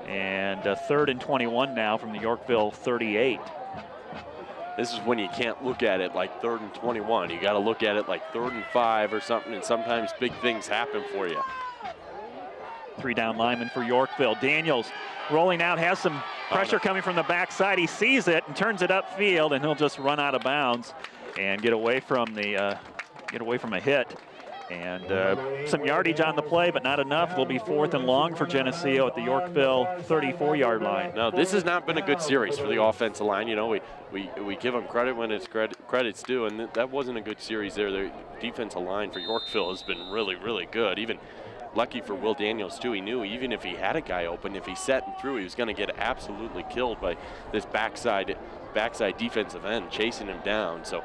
and 3rd and 21 now from the Yorkville 38. This is when you can't look at it like 3rd and 21. You got to look at it like 3rd and 5 or something, and sometimes big things happen for you. 3 down linemen for Yorkville. Daniels rolling out, has some pressure coming from the backside. He sees it and turns it upfield, and he'll just run out of bounds and get away from a hit. And some yardage on the play, but not enough. It'll be 4th and long for Geneseo at the Yorkville 34-yard line. No, this has not been a good series for the offensive line. You know, we give them credit when it's credit's due, and that wasn't a good series there. The defensive line for Yorkville has been really, really good. Even lucky for Will Daniels, too. He knew even if he had a guy open, if he set and threw, he was going to get absolutely killed by this backside defensive end chasing him down. So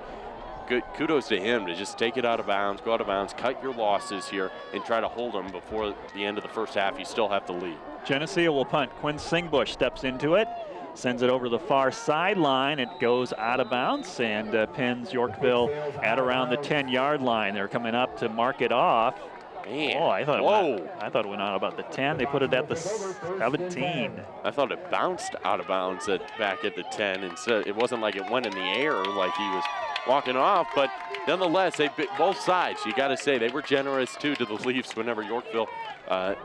good kudos to him to just take it out of bounds, go out of bounds, cut your losses here, and try to hold them before the end of the first half. You still have to lead. Geneseo will punt. Quinn Singbush steps into it, sends it over to the far sideline. It goes out of bounds and pins Yorkville at around the 10-yard line. They're coming up to mark it off. Man. Oh, I thought it went out about the 10. They put it at the 17. I thought it bounced out of bounds back at the 10, and so it wasn't like it went in the air like he was walking off, but nonetheless, both sides, you got to say, they were generous too to the Leafs whenever Yorkville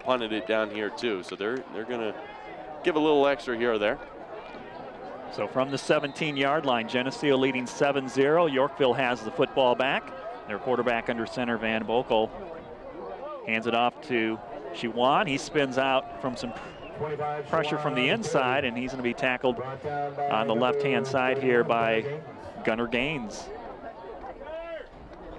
punted it down here too. So they're going to give a little extra here or there. So from the 17-yard line, Geneseo leading 7-0. Yorkville has the football back. Their quarterback under center, Van Boekel, hands it off to Chiwan. He spins out from some pressure from the inside, and he's going to be tackled on the left-hand side here by Gunnar Gaines.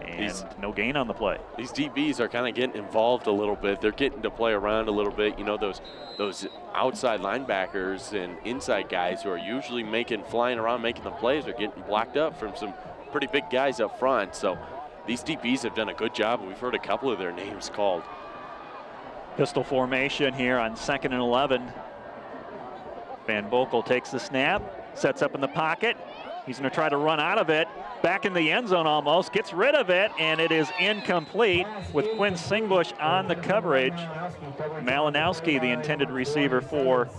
And no gain on the play. These DBs are kind of getting involved a little bit. They're getting to play around a little bit. You know, those outside linebackers and inside guys who are usually flying around making the plays are getting blocked up from some pretty big guys up front. So these DBs have done a good job. We've heard a couple of their names called. Pistol formation here on 2nd and 11. Van Boekel takes the snap, sets up in the pocket. He's going to try to run out of it. Back in the end zone almost. Gets rid of it, and it is incomplete with Quinn Singbush on the coverage. Malinowski, the intended receiver for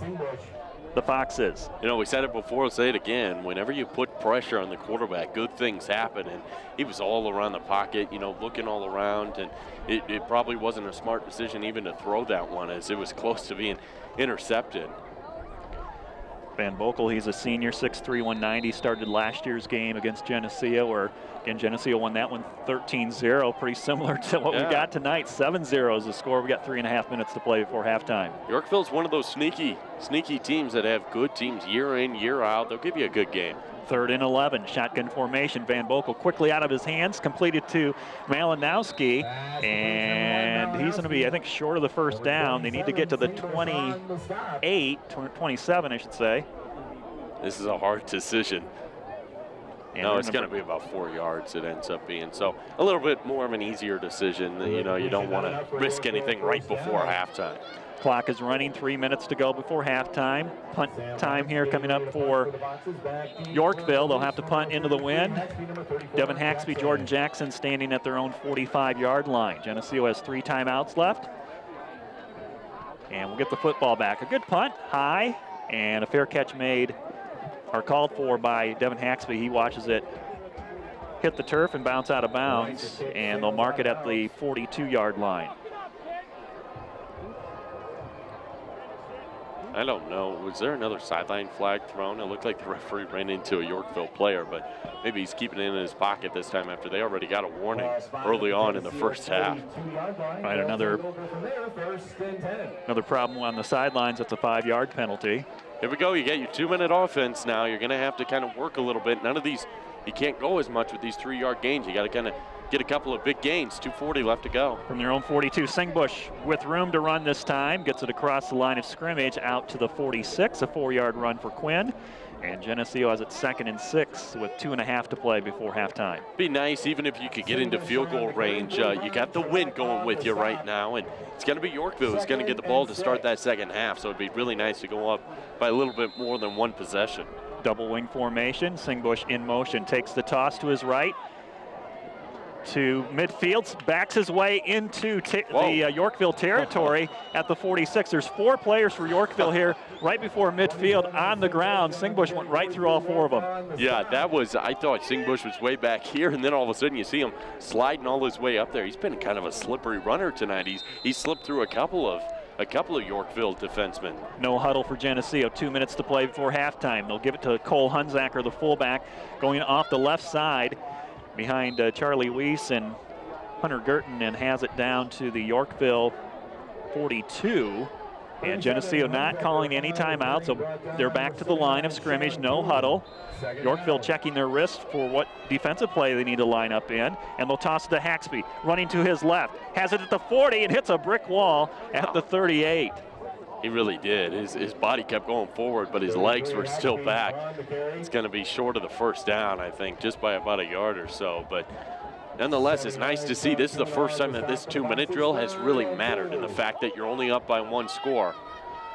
the Foxes. You know, we said it before, we'll say it again. Whenever you put pressure on the quarterback, good things happen. And he was all around the pocket, you know, looking all around. And it probably wasn't a smart decision even to throw that one, as it was close to being intercepted. Van Boekel, he's a senior, 6'3", 190, started last year's game against Geneseo, where, again, Geneseo won that one 13-0, pretty similar to what we got tonight. 7-0 is the score. We got 3.5 minutes to play before halftime. Yorkville's one of those sneaky teams that have good teams year in, year out. They'll give you a good game. 3rd and 11, shotgun formation. Van Boekel quickly out of his hands, completed to Malinowski, and he's going to be, I think, short of the first down. They need to get to the 27, I should say. This is a hard decision. And no, it's going to be about 4 yards it ends up being. So a little bit more of an easier decision. You know, you don't want to risk anything right before halftime. Clock is running, 3 minutes to go before halftime. Punt time here coming up for Yorkville. They'll have to punt into the wind. Devin Haxby, Jordan Jackson standing at their own 45-yard line. Geneseo has 3 timeouts left. And we'll get the football back. A good punt, high, and a fair catch made, or called for by Devin Haxby. He watches it hit the turf and bounce out of bounds, and they'll mark it at the 42-yard line. I don't know. Was there another sideline flag thrown? It looked like the referee ran into a Yorkville player, but maybe he's keeping it in his pocket this time after they already got a warning early on in the first half. Right, another problem on the sidelines. That's a 5-yard penalty. Here we go. You get your 2-minute offense now. You're going to have to kind of work a little bit. None of these, you can't go as much with these 3-yard gains. You got to kind of get a couple of big gains. 2:40 left to go. From their own 42, Singbush with room to run this time. Gets it across the line of scrimmage out to the 46. A 4-yard run for Quinn. And Geneseo has it 2nd and 6 with 2.5 to play before halftime. Be nice even if you could get into field goal range. You got the wind going with you right now, and it's going to be Yorkville who's going to get the ball to start that second half, so it'd be really nice to go up by a little bit more than one possession. Double wing formation. Singbush in motion, takes the toss to his right, to midfield, backs his way into the Yorkville territory at the 46. There's 4 players for Yorkville here right before midfield on the ground. Singbush went right through all 4 of them. Yeah, that was, I thought Singbush was way back here, and then all of a sudden you see him sliding all his way up there. He's been kind of a slippery runner tonight. He's slipped through a couple of Yorkville defensemen. No huddle for Geneseo. 2 minutes to play before halftime. They'll give it to Cole Hunzacker, the fullback, going off the left side behind Charlie Weiss and Hunter Girton, and has it down to the Yorkville 42. And Geneseo not calling any timeout, so they're back to the line of scrimmage, no huddle. Yorkville checking their wrist for what defensive play they need to line up in, and they'll toss it to Haxby, running to his left, has it at the 40 and hits a brick wall at the 38. He really did. His body kept going forward, but his legs were still back. It's going to be short of the first down, I think, just by about a yard or so. But nonetheless, it's nice to see. This is the first time that this 2-minute drill has really mattered, in the fact that you're only up by 1 score.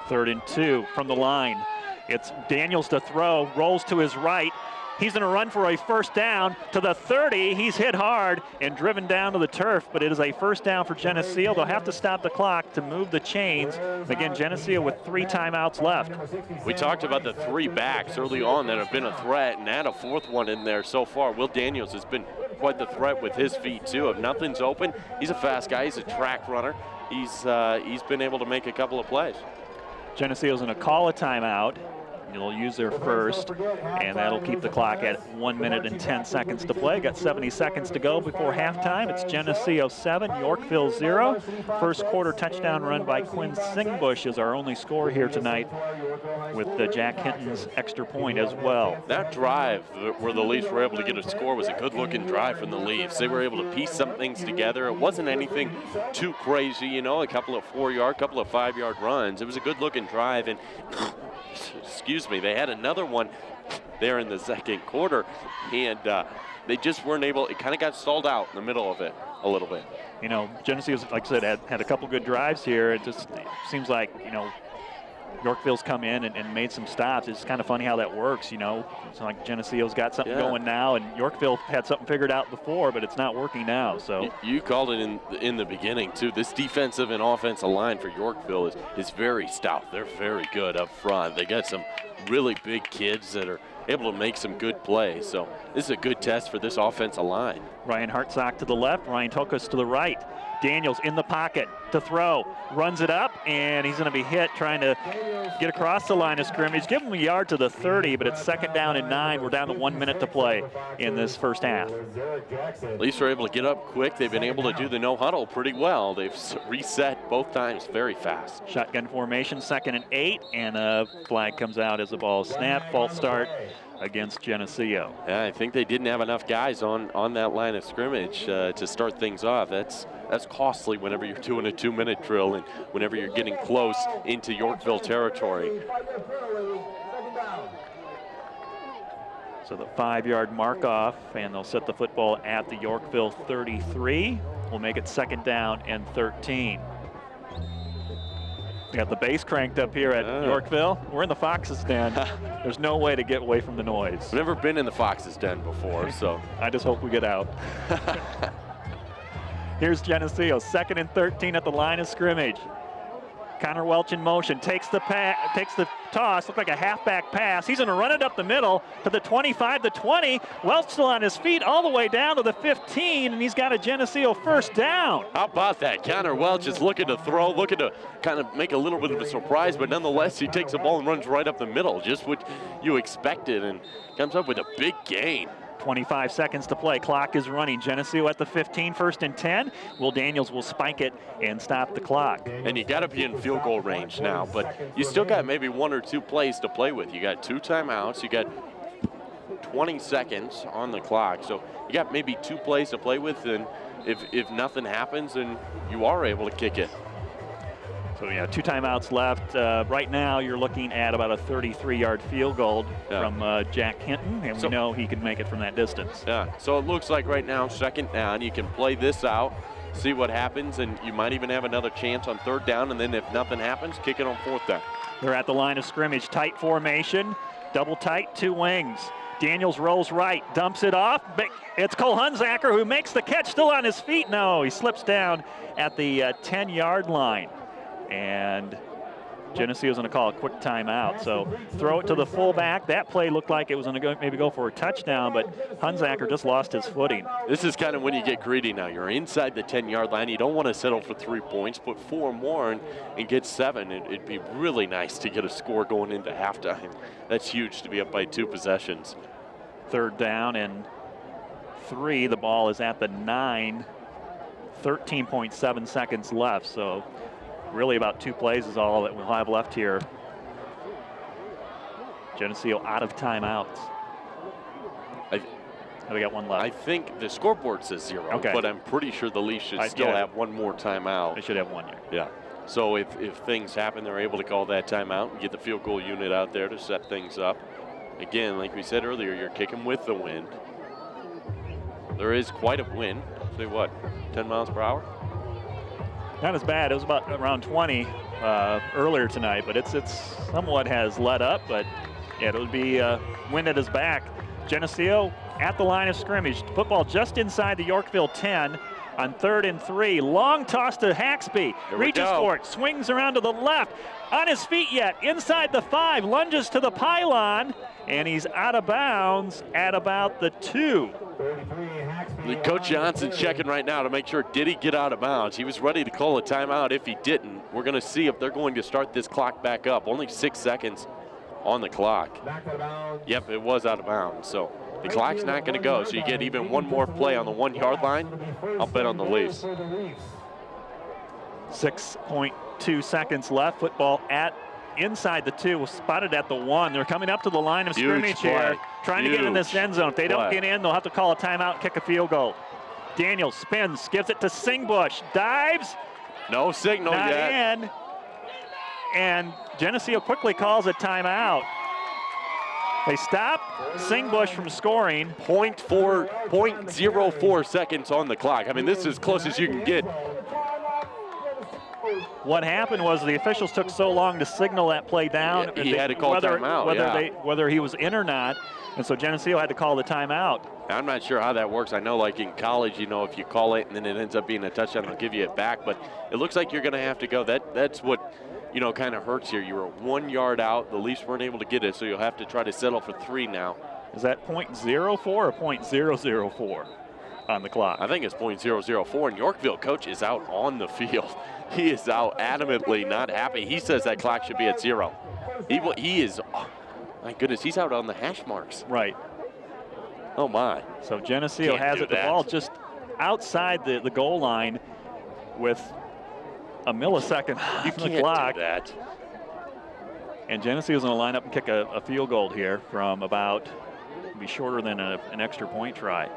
3rd and 2 from the line. It's Daniels to throw, rolls to his right. He's going to run for a first down to the 30. He's hit hard and driven down to the turf, but it is a first down for Geneseo. They'll have to stop the clock to move the chains. Again, Geneseo with 3 timeouts left. We talked about the 3 backs early on that have been a threat, and add a 4th one in there so far. Will Daniels has been quite the threat with his feet too. If nothing's open, he's a fast guy. He's a track runner. He's been able to make a couple of plays. Geneseo's going to call a timeout. They'll use their first, and that'll keep the clock at 1 minute and 10 seconds to play. Got 70 seconds to go before halftime. It's Geneseo 7, Yorkville 0. First quarter touchdown run by Quinn Singbush is our only score here tonight, with Jack Hinton's extra point as well. That drive where the Leafs were able to get a score was a good-looking drive from the Leafs. They were able to piece some things together. It wasn't anything too crazy, you know, a couple of 4-yard, couple of 5-yard runs. It was a good-looking drive, and excuse me, they had another one there in the second quarter, and they just weren't able. It kind of got stalled out in the middle of it a little bit. You know, Geneseo, like I said, had a couple good drives here. It just seems like, you know, Yorkville's come in and made some stops. It's kind of funny how that works, you know. It's like Geneseo's got something going now, and Yorkville had something figured out before, but it's not working now. So you called it in the beginning too. This defensive and offensive line for Yorkville is very stout. They're very good up front. They got some really big kids that are able to make some good plays. So this is a good test for this offensive line. Ryan Hartsock to the left, Ryan Tokus to the right. Daniels in the pocket to throw, runs it up, and he's going to be hit trying to get across the line of scrimmage. Give him a yard to the 30, but it's 2nd down and 9. We're down to 1 minute to play in this first half. At least they're able to get up quick. They've been able to do the no huddle pretty well. They've reset both times very fast. Shotgun formation, 2nd and 8, and a flag comes out as the ball is snapped. False start against Geneseo. Yeah, I think they didn't have enough guys on that line of scrimmage to start things off. That's costly whenever you're doing a 2-minute drill and whenever you're getting close into Yorkville territory. So the 5-yard mark off, and they'll set the football at the Yorkville 33. We'll make it 2nd down and 13. We got the bass cranked up here at Yorkville. We're in the Fox's den. There's no way to get away from the noise. I've never been in the Fox's den before, so. I just hope we get out. Here's Geneseo, 2nd and 13 at the line of scrimmage. Connor Welch in motion, takes the toss, looked like a halfback pass. He's gonna run it up the middle to the 25, the 20. Welch still on his feet all the way down to the 15, and he's got a Geneseo 1st down. How about that? Connor Welch is looking to throw, looking to kind of make a little bit of a surprise, but nonetheless, he takes the ball and runs right up the middle, just what you expected, and comes up with a big gain. 25 seconds to play. Clock is running. Geneseo at the 15, 1st and 10. Will Daniels will spike it and stop the clock. And you got to be in field goal range now, but you still got maybe 1 or 2 plays to play with. You got 2 timeouts. You got 20 seconds on the clock. So you got maybe 2 plays to play with, and if nothing happens, then you are able to kick it. So yeah, 2 timeouts left. Right now, you're looking at about a 33-yard field goal from Jack Hinton, and we know he can make it from that distance. Yeah, so it looks like right now, 2nd down, you can play this out, see what happens, and you might even have another chance on 3rd down, and then if nothing happens, kick it on 4th down. They're at the line of scrimmage, tight formation, double tight, 2 wings. Daniels rolls right, dumps it off. It's Cole Hunsacker who makes the catch, still on his feet. No, he slips down at the 10-yard line. And Geneseo's going to call a quick timeout. So throw it to the fullback. That play looked like it was going to maybe go for a touchdown, but Hunsacker just lost his footing. This is kind of when you get greedy now. You're inside the 10-yard line. You don't want to settle for 3 points, put 4 more and get 7. It'd be really nice to get a score going into halftime. That's huge to be up by 2 possessions. 3rd down and 3. The ball is at the 9. 13.7 seconds left. So really about 2 plays is all that we'll have left here. Geneseo out of timeouts. We got 1 left. I think the scoreboard says 0, but I'm pretty sure the Leafs should still have 1 more timeout. They should have 1 here. Yeah. So if things happen, they're able to call that timeout and get the field goal unit out there to set things up. Again, like we said earlier, you're kicking with the wind. There is quite a wind. Say what, 10 miles per hour? Not as bad. It was about around 20 earlier tonight, but it's somewhat has let up. But yeah, it'll be wind at his back. Geneseo at the line of scrimmage. Football just inside the Yorkville 10 on 3rd and 3. Long toss to Haxby. Reaches for it. Swings around to the left. On his feet yet. Inside the 5. Lunges to the pylon. And he's out of bounds at about the 2. Coach Johnson checking right now to make sure, did he get out of bounds? He was ready to call a timeout if he didn't. We're going to see if they're going to start this clock back up. Only 6 seconds on the clock. Yep, it was out of bounds. So the clock's not going to go. So you get even 1 more play on the 1-yard line. I'll bet on the Leafs. 6.2 seconds left. Football at inside the 2, was spotted at the 1. They're coming up to the line of scrimmage here, trying to get in this end zone. If they don't get in, they'll have to call a timeout, kick a field goal. Daniels spins, gives it to Singbush, dives. No signal not yet. In. And Geneseo quickly calls a timeout. They stop Singbush from scoring. 0.04 seconds on the clock. I mean, this is as close as you can get. What happened was the officials took so long to signal that play down. Yeah, he had to call timeout, whether he was in or not. And so Geneseo had to call the timeout. I'm not sure how that works. I know, like in college, you know, if you call it and then it ends up being a touchdown, they'll give you it back. But it looks like you're going to have to go. That's what, you know, kind of hurts here. You were 1 yard out. The Leafs weren't able to get it, so you'll have to try to settle for 3 now. Is that .04 or .004? on the clock. I think it's .004, and Yorkville coach is out on the field. He is out adamantly not happy. He says that clock should be at 0. He is, oh, my goodness, he's out on the hash marks. Right. Oh, my. So Geneseo has it. The ball just outside the goal line with a millisecond on the clock. Do that. And Geneseo's going to line up and kick a field goal here from about, be shorter than an extra point try.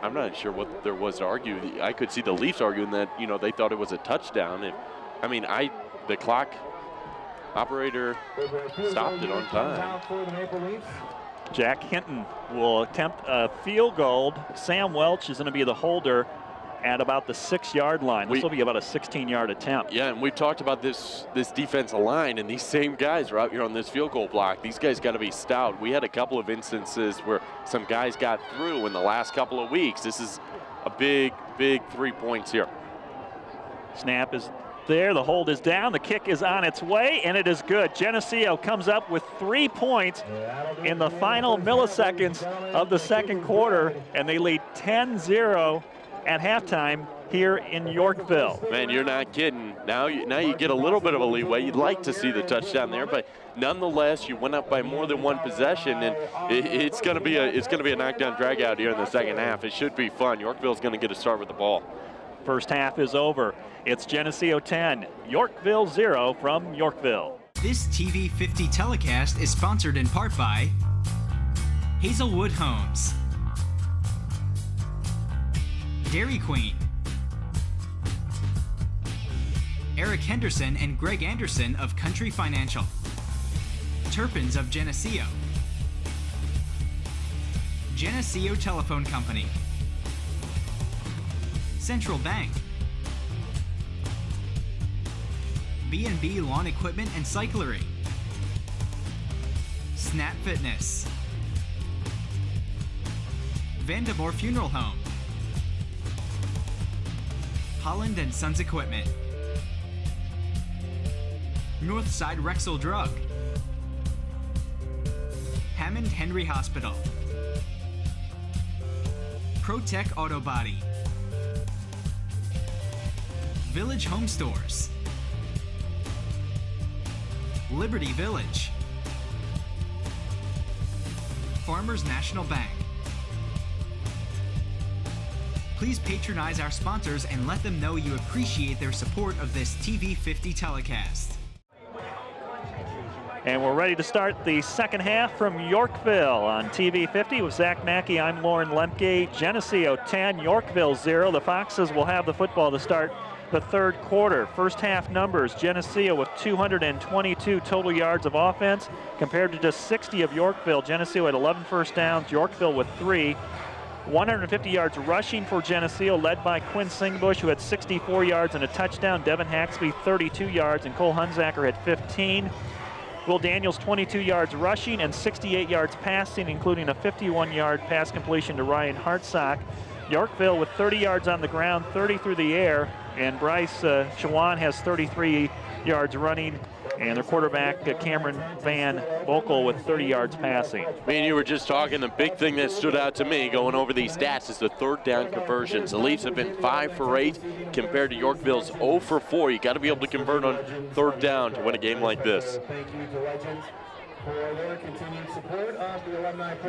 I'm not sure what there was to argue. I could see the Leafs arguing that, you know, they thought it was a touchdown. The clock operator stopped it on time. Jack Hinton will attempt a field goal. Sam Welch is going to be the holder at about the 6-yard line. This will be about a 16-yard attempt. Yeah, and we've talked about this defensive line, and these same guys are out here on this field goal block. These guys got to be stout. We had a couple of instances where some guys got through in the last couple of weeks. This is a big 3 points here. Snap is there. The hold is down. The kick is on its way, and it is good. Geneseo comes up with 3 points in the final milliseconds of the second quarter, and they lead 10-0 at halftime here in Yorkville. Man, you're not kidding. Now you get a little bit of a leeway. You'd like to see the touchdown there, but nonetheless, you went up by more than one possession, and it's going to be a knockdown drag out here in the second half. It should be fun. Yorkville's going to get a start with the ball. First half is over. It's Geneseo 10, Yorkville 0 from Yorkville. This TV 50 telecast is sponsored in part by Hazelwood Homes, Dairy Queen, Eric Henderson and Greg Anderson of Country Financial, Turpins of Geneseo, Geneseo Telephone Company, Central Bank, B&B Lawn Equipment and Cyclery, Snap Fitness, Vandemore Funeral Home, Holland & Sons Equipment, Northside Rexall Drug, Hammond Henry Hospital, ProTech Auto Body, Village Home Stores, Liberty Village, Farmers National Bank. Please patronize our sponsors and let them know you appreciate their support of this TV 50 telecast. And we're ready to start the second half from Yorkville on TV 50 with Zach Mackey. I'm Lauren Lemke. Geneseo 10, Yorkville 0. The Foxes will have the football to start the third quarter. First half numbers, Geneseo with 222 total yards of offense compared to just 60 of Yorkville. Geneseo had 11 first downs, Yorkville with 3. 150 yards rushing for Geneseo, led by Quinn Singbush, who had 64 yards and a touchdown. Devin Haxby, 32 yards, and Cole Hunzacker had 15. Will Daniels, 22 yards rushing and 68 yards passing, including a 51-yard pass completion to Ryan Hartsock. Yorkville with 30 yards on the ground, 30 through the air, and Bryce Chawan has 33 yards running, and their quarterback, Cameron Van Bokel, with 30 yards passing. Me and you were just talking, the big thing that stood out to me going over these stats is the third down conversions. The Leafs have been 5 for 8 compared to Yorkville's 0 for 4. You got to be able to convert on third down to win a game like this.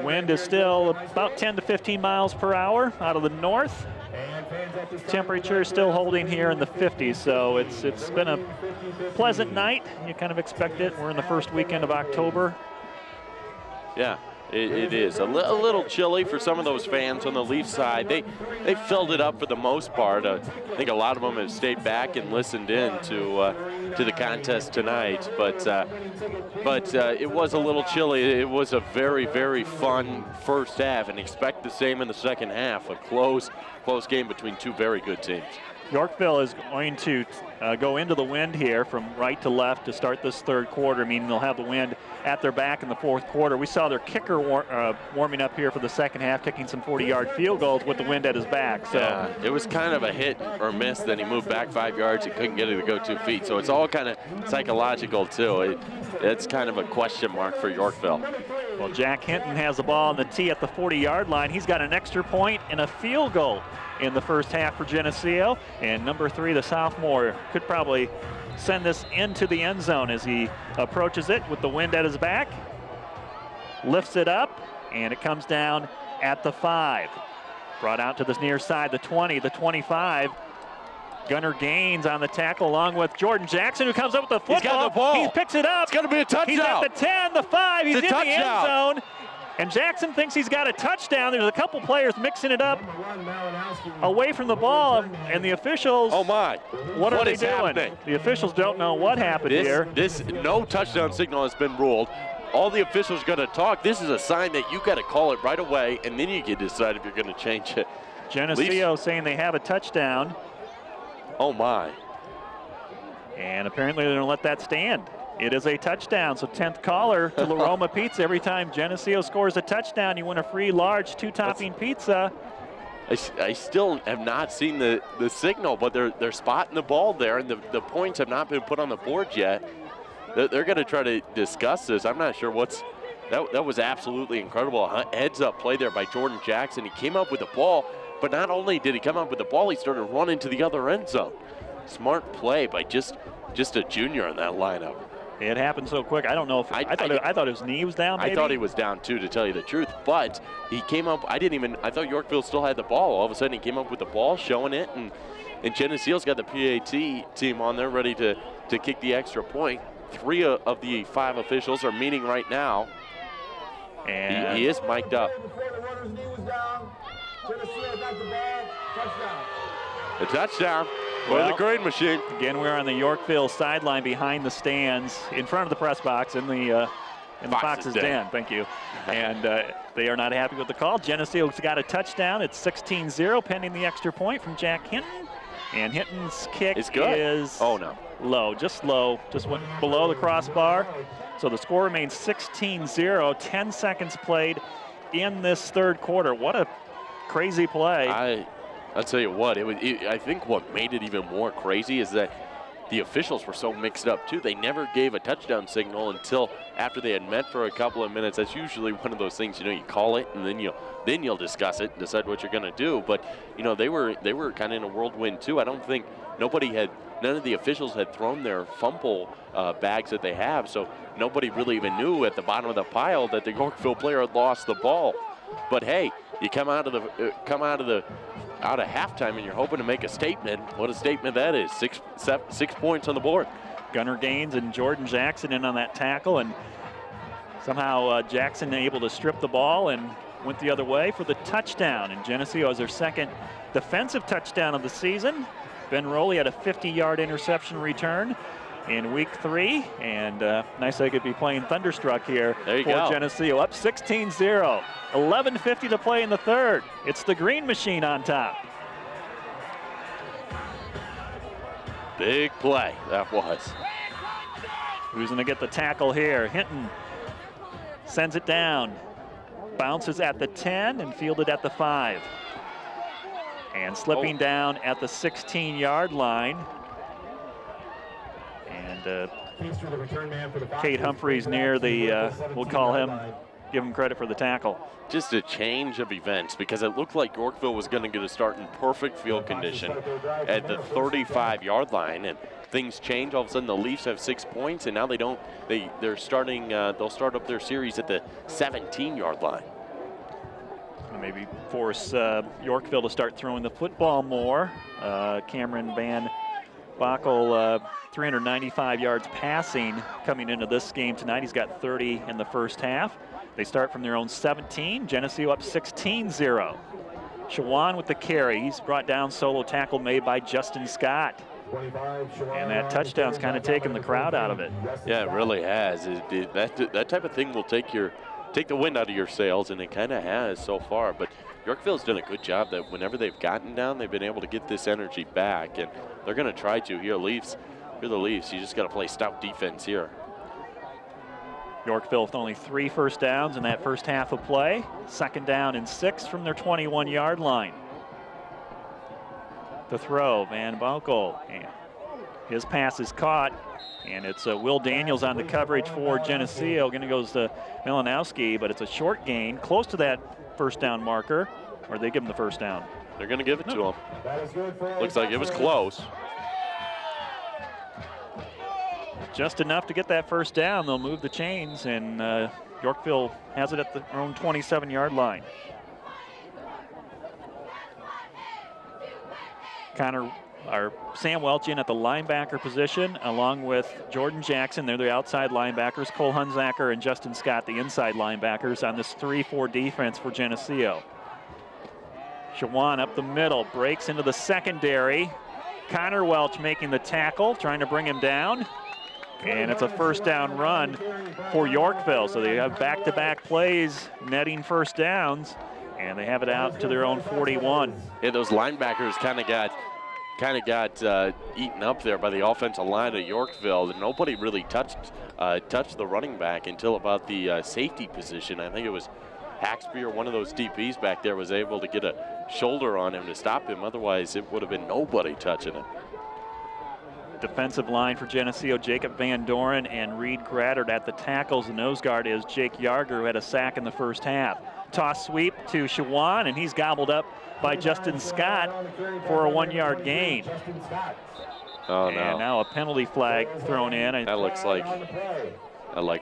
Wind is still about 10 to 15 miles per hour out of the north. Temperature is still holding here in the 50s, so it's been a pleasant night. You kind of expect it. We're in the first weekend of October. Yeah, it is. A little chilly for some of those fans on the Leaf side. They filled it up for the most part. I think a lot of them have stayed back and listened in to the contest tonight. But it was a little chilly. It was a very, very fun first half, and expect the same in the second half. A close game between two very good teams. Yorkville is going to go into the wind here from right to left to start this third quarter, meaning they'll have the wind at their back in the fourth quarter. We saw their kicker warming up here for the second half, kicking some 40-yard field goals with the wind at his back. So yeah, it was kind of a hit or miss. Then he moved back 5 yards. He couldn't get it to go 2 feet. So it's all kind of psychological, too. It's kind of a question mark for Yorkville. Well, Jack Hinton has the ball on the tee at the 40-yard line. He's got an extra point and a field goal in the first half for Geneseo. And number 3, the sophomore, could probably send this into the end zone as he approaches it with the wind at his back. Lifts it up, and it comes down at the 5. Brought out to the near side, the 20, the 25. Gunnar Gaines on the tackle along with Jordan Jackson, who comes up with the football. He's got the ball. He picks it up. It's going to be a touchdown. He's at the 10, the 5. He's in the end zone. And Jackson thinks he's got a touchdown. There's a couple players mixing it up away from the ball, and the officials. Oh my! What are they doing? Happening? The officials don't know what happened here. This no touchdown signal has been ruled. All the officials are going to talk. This is a sign that you got to call it right away, and then you can decide if you're going to change it. Geneseo saying they have a touchdown. Oh my! And apparently they're going to let that stand. It is a touchdown, so 10th caller to La Roma Pizza. Every time Geneseo scores a touchdown, you win a free large 2-topping pizza. I still have not seen the signal, but they're spotting the ball there, and the points have not been put on the board yet. They're going to try to discuss this. I'm not sure what's that was absolutely incredible. Heads-up play there by Jordan Jackson. He came up with the ball, but not only did he come up with the ball, he started running to the other end zone. Smart play by just a junior in that lineup. It happened so quick. I don't know if I thought his knee was down. Maybe? I thought he was down too, to tell you the truth. But he came up. I thought Yorkville still had the ball. All of a sudden, he came up with the ball, showing it, and Geneseo's got the PAT team on there ready to kick the extra point. 3 of the 5 officials are meeting right now, and he is mic'd up. A touchdown. For the Green Machine. Again, we're on the Yorkville sideline behind the stands, in front of the press box, in the Fox's Den. Thank you. And they are not happy with the call. Geneseo's got a touchdown. It's 16-0, pending the extra point from Jack Hinton. And Hinton's kick is low, just went below the crossbar. So the score remains 16-0, 10 seconds played in this third quarter. What a crazy play. I'll tell you what, I think what made it even more crazy is that the officials were so mixed up too. They never gave a touchdown signal until after they had met for a couple of minutes. That's usually one of those things, you call it and then you'll discuss it and decide what you're going to do. But they were kind of in a whirlwind too. I don't think none of the officials had thrown their fumble bags that they have, so nobody really even knew at the bottom of the pile that the Yorkville player had lost the ball. But hey, you come out of halftime and you're hoping to make a statement. What a statement that is. 6 points on the board. Gunnar Gaines and Jordan Jackson in on that tackle, and somehow Jackson able to strip the ball and went the other way for the touchdown. And Geneseo has their second defensive touchdown of the season. Ben Rowley had a 50-yard interception return in week 3, and nice they could be playing Thunderstruck here for Geneseo. Up 16-0, 11:50 to play in the third. It's the Green Machine on top. Big play that was. Who's going to get the tackle here? Hinton sends it down, bounces at the 10 and fielded at the 5. And slipping down at the 16-yard line. And Kate Humphreys near the, we'll call him, give him credit for the tackle. Just a change of events, because it looked like Yorkville was going to get a start in perfect field condition at the 35-yard line, and things change. All of a sudden, the Leafs have 6 points, and now they don't. They're starting. They'll start up their series at the 17-yard line. Maybe force Yorkville to start throwing the football more. Cameron Van Bockel, 395 yards passing coming into this game tonight. He's got 30 in the first half. They start from their own 17. Geneseo up 16-0. Shawan with the carry. He's brought down, solo tackle made by Justin Scott. And that touchdown's kind of taken the crowd out of it. Yeah, it really has. That type of thing will take the wind out of your sails, and it kind of has so far. But Yorkville's done a good job that whenever they've gotten down, they've been able to get this energy back, and they're going to try to. Here, Leafs. You're the Leafs. You just got to play stout defense here. Yorkville with only 3 first downs in that first half of play. 2nd down and 6 from their 21-yard line. The throw, Van Boekel. His pass is caught, and it's Will Daniels on the coverage for Geneseo. Going to goes to Malinowski, but it's a short gain, close to that first down marker, or they give him the first down. They're going to give it to him. Looks like it was close. Just enough to get that first down. They'll move the chains, and Yorkville has it at their own 27-yard line. Sam Welch in at the linebacker position, along with Jordan Jackson. They're the outside linebackers. Cole Hunzacker and Justin Scott, the inside linebackers, on this 3-4 defense for Geneseo. Shawan up the middle, breaks into the secondary. Connor Welch making the tackle, trying to bring him down. And it's a first down run for Yorkville. So they have back-to-back plays netting first downs, and they have it out to their own 41. Yeah, those linebackers kind of got eaten up there by the offensive line of Yorkville. Nobody really touched the running back until about the safety position. I think it was Haxby or one of those DPs back there was able to get a shoulder on him to stop him. Otherwise, it would have been nobody touching him. Defensive line for Geneseo, Jacob Van Doren and Reed Graddard at the tackles. The nose guard is Jake Yarger, who had a sack in the first half. Toss sweep to Shawan, and he's gobbled up by Justin Scott for a 1-yard gain. Oh, no. And now a penalty flag thrown in. That looks like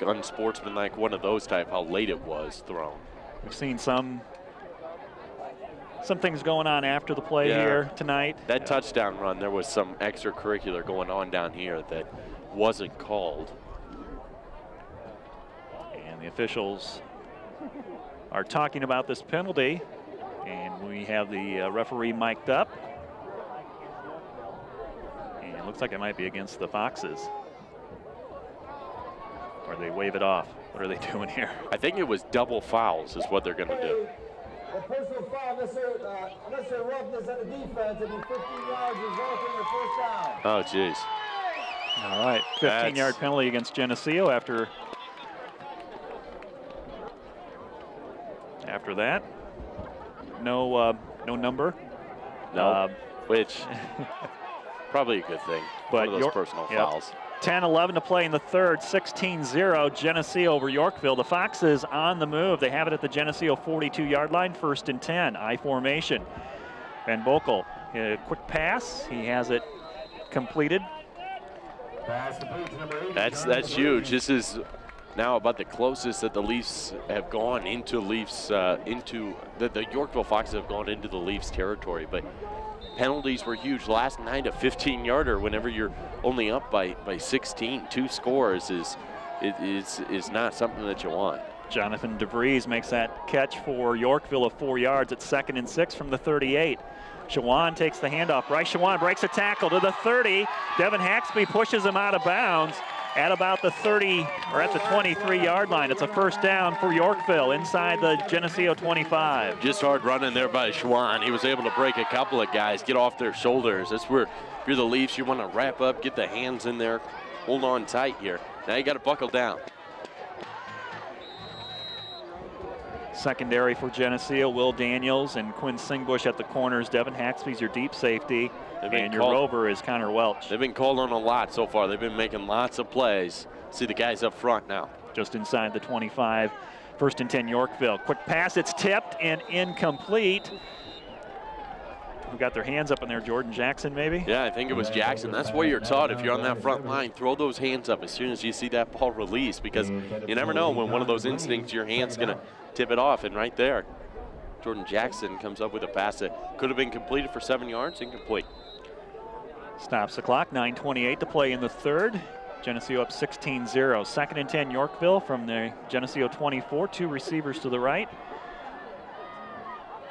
unsportsmanlike, one of those type, how late it was thrown. We've seen some things going on after the play here tonight. That touchdown run, there was some extracurricular going on down here that wasn't called. And the officials are talking about this penalty, and we have the referee mic'd up. And it looks like it might be against the Foxes. Or they wave it off. What are they doing here? I think it was double fouls is what they're going to do. A personal foul, unnecessary roughness at the defense, it'll be 15 yards, resulting in a first down. Oh, jeez. All right, 15-yard penalty against Geneseo after that. No number. No, which probably a good thing. But one of those personal fouls. 10-11 to play in the third, 16-0, Geneseo over Yorkville. The Foxes on the move. They have it at the Geneseo 42-yard line, 1st and 10, I formation. Van Boekel, a quick pass. He has it completed. That's huge. This is now about the closest that the Leafs have gone into the Yorkville Foxes have gone into the Leafs territory, but penalties were huge last night. A 15-yarder whenever you're only up by 16, 2 scores is not something that you want. Jonathan DeVries makes that catch for Yorkville of 4 yards at 2nd and 6 from the 38. Shawan takes the handoff. Bryce Shawan breaks a tackle to the 30. Devin Haxby pushes him out of bounds at about the 30 or at the 23-yard line. It's a first down for Yorkville inside the Geneseo 25. Just hard running there by Shawan. He was able to break a couple of guys, get off their shoulders. That's where, if you're the Leafs, you want to wrap up, get the hands in there, hold on tight here. Now you got to buckle down. Secondary for Geneseo, Will Daniels and Quinn Singbush at the corners. Devin Haxby's your deep safety, and your rover is Connor Welch. They've been called on a lot so far. They've been making lots of plays. See the guys up front now. Just inside the 25, 1st and 10 Yorkville. Quick pass, it's tipped and incomplete. Who got their hands up in there? Jordan Jackson, maybe? Yeah, I think it was Jackson. That's what you're taught if you're on that front line. Throw those hands up as soon as you see that ball release, because you never know when one of those instincts, your hand's going to tip it off. And right there, Jordan Jackson comes up with a pass that could have been completed for 7 yards, incomplete. Stops the clock, 9:28 to play in the third. Geneseo up 16-0. 2nd and 10 Yorkville from the Geneseo 24. 2 receivers to the right.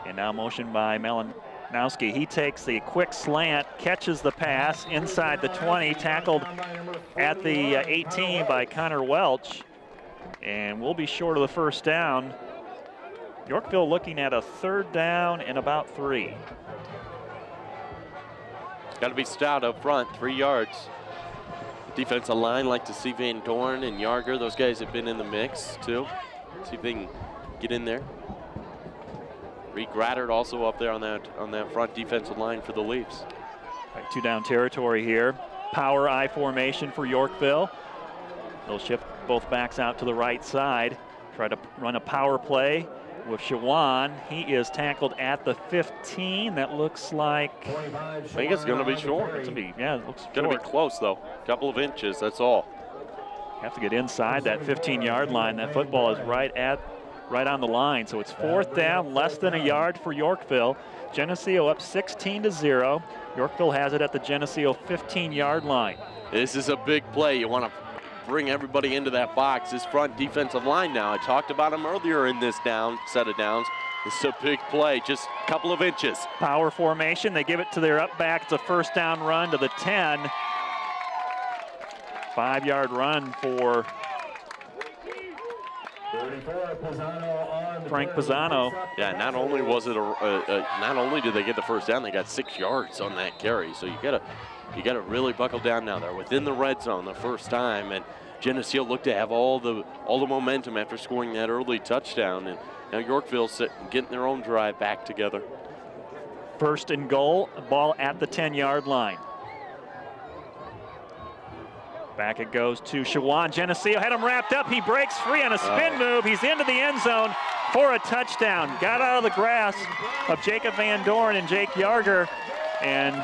And now motion by Malinowski. He takes the quick slant, catches the pass inside the 20, tackled at the 18 by Connor Welch. And we'll be short of the first down. Yorkville looking at a 3rd down and about 3. Got to be stout up front, 3 yards. Defensive line like to see Van Dorn and Yarger. Those guys have been in the mix too. See if they can get in there. Reed Graddard also up there on that front defensive line for the Leafs. Right, 2 down territory here. power I formation for Yorkville. They'll shift both backs out to the right side, try to run a power play with Shawan. He is tackled at the 15. That looks like, I think it's going to be short. Yeah, it looks going to be close, though. A couple of inches, that's all. Have to get inside that 15-yard line. That football is right on the line. So it's 4th down, less than a yard for Yorkville. Geneseo up 16-0. Yorkville has it at the Geneseo 15-yard line. This is a big play. You want to bring everybody into that box. This front defensive line now. I talked about him earlier in this set of downs. This is a big play, just a couple of inches. Power formation. They give it to their up back. It's a 1st down run to the 10. 5-yard run for Frank Pisano. Yeah, not only was it not only did they get the 1st down, they got 6 yards on that carry. So you gotta really buckle down now. They're within the red zone the first time, and Geneseo looked to have all the momentum after scoring that early touchdown. And now Yorkville's getting their own drive back together. 1st and goal, ball at the 10-yard line. Back it goes to Shawan. Geneseo had him wrapped up. He breaks free on a spin move. He's into the end zone for a touchdown. Got out of the grasp of Jacob Van Doren and Jake Yarger and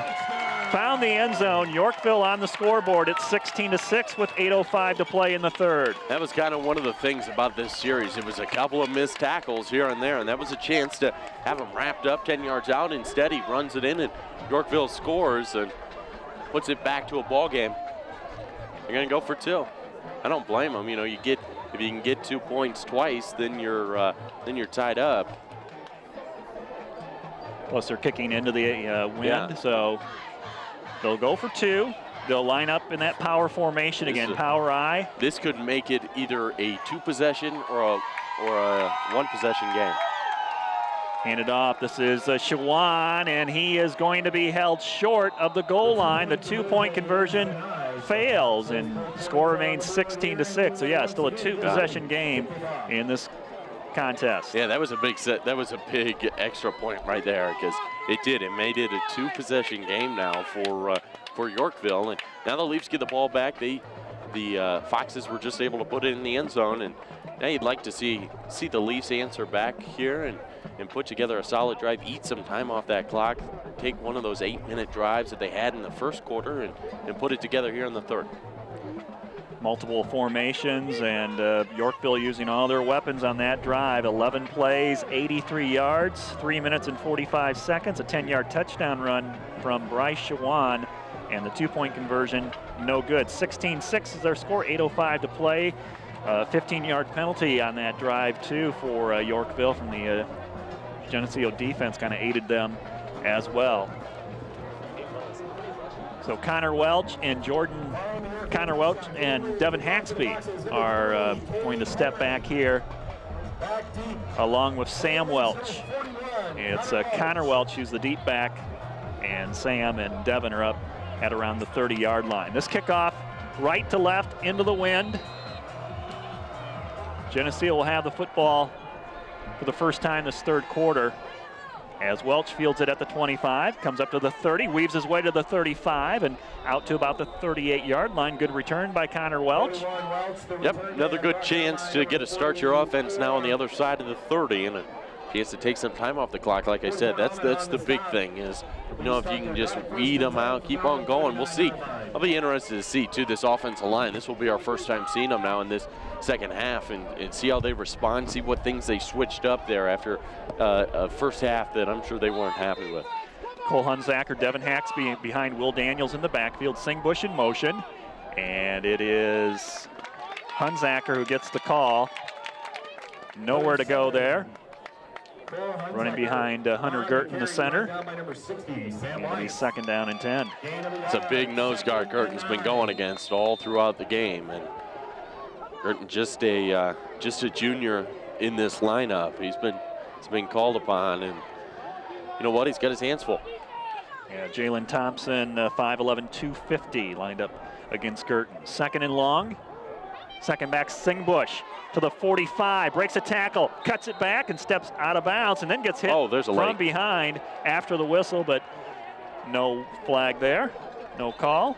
found the end zone. Yorkville on the scoreboard at 16-6 with 8:05 to play in the 3rd. That was kind of one of the things about this series. It was a couple of missed tackles here and there, and that was a chance to have him wrapped up 10 yards out. Instead, he runs it in, and Yorkville scores and puts it back to a ball game. They're going to go for 2. I don't blame them. You know, if you can get 2 points twice, then you're tied up. Plus, they're kicking into the wind, so they'll go for 2. They'll line up in that power formation again, power I. This could make it either a 2-possession or a 1-possession game. Hand it off. This is Shawan, and he is going to be held short of the goal line. The 2-point conversion fails, and the score remains 16-6. So yeah, still a 2-possession game in this contest. Yeah, that was a big set. That was a big extra point right there, because it made it a 2-possession game now for Yorkville. And now the Leafs get the ball back. The Foxes were just able to put it in the end zone, and now you'd like to see the Leafs answer back here and put together a solid drive, eat some time off that clock, take one of those 8-minute drives that they had in the first quarter and put it together here in the 3rd. Multiple formations, and Yorkville using all their weapons on that drive. 11 plays, 83 yards, 3 minutes and 45 seconds, a 10-yard touchdown run from Bryce Shawan, and the 2-point conversion no good. 16-6 is their score, 8:05 to play. 15-yard penalty on that drive too for Yorkville from the Geneseo defense, kind of aided them as well. So Connor Welch and Devin Haxby are going to step back here along with Sam Welch. It's Connor Welch who's the deep back, and Sam and Devin are up at around the 30-yard line. This kickoff right to left into the wind. Geneseo will have the football for the first time this 3rd quarter as Welch fields it at the 25, comes up to the 30, weaves his way to the 35 and out to about the 38-yard line. Good return by Connor Welch. Yep, another good chance to get a start your offense now on the other side of the 30, and a chance to take some time off the clock. Like I said, that's the big thing is, you know, if you can just weed them out, keep on going. We'll see. I'll be interested to see, too, this offensive line. This will be our first time seeing them now in this second half and see how they respond, see what things they switched up there after a first half that I'm sure they weren't happy with. Cole Hunsacker, Devin Haxby behind Will Daniels in the backfield. Singbush in motion. And it is Hunsacker who gets the call. Nowhere to go there. Running behind Hunter Girton, the center. And it'll be 2nd down and 10. It's a big nose guard Girton's been going against all throughout the game. And Girton just a junior in this lineup. He's been called upon, and you know what? He's got his hands full. Yeah, Jalen Thompson, 5'11", 250, lined up against Girton. 2nd and long. Second back, Singbush to the 45, breaks a tackle, cuts it back and steps out of bounds and then gets hit from behind after the whistle, but no flag there, no call.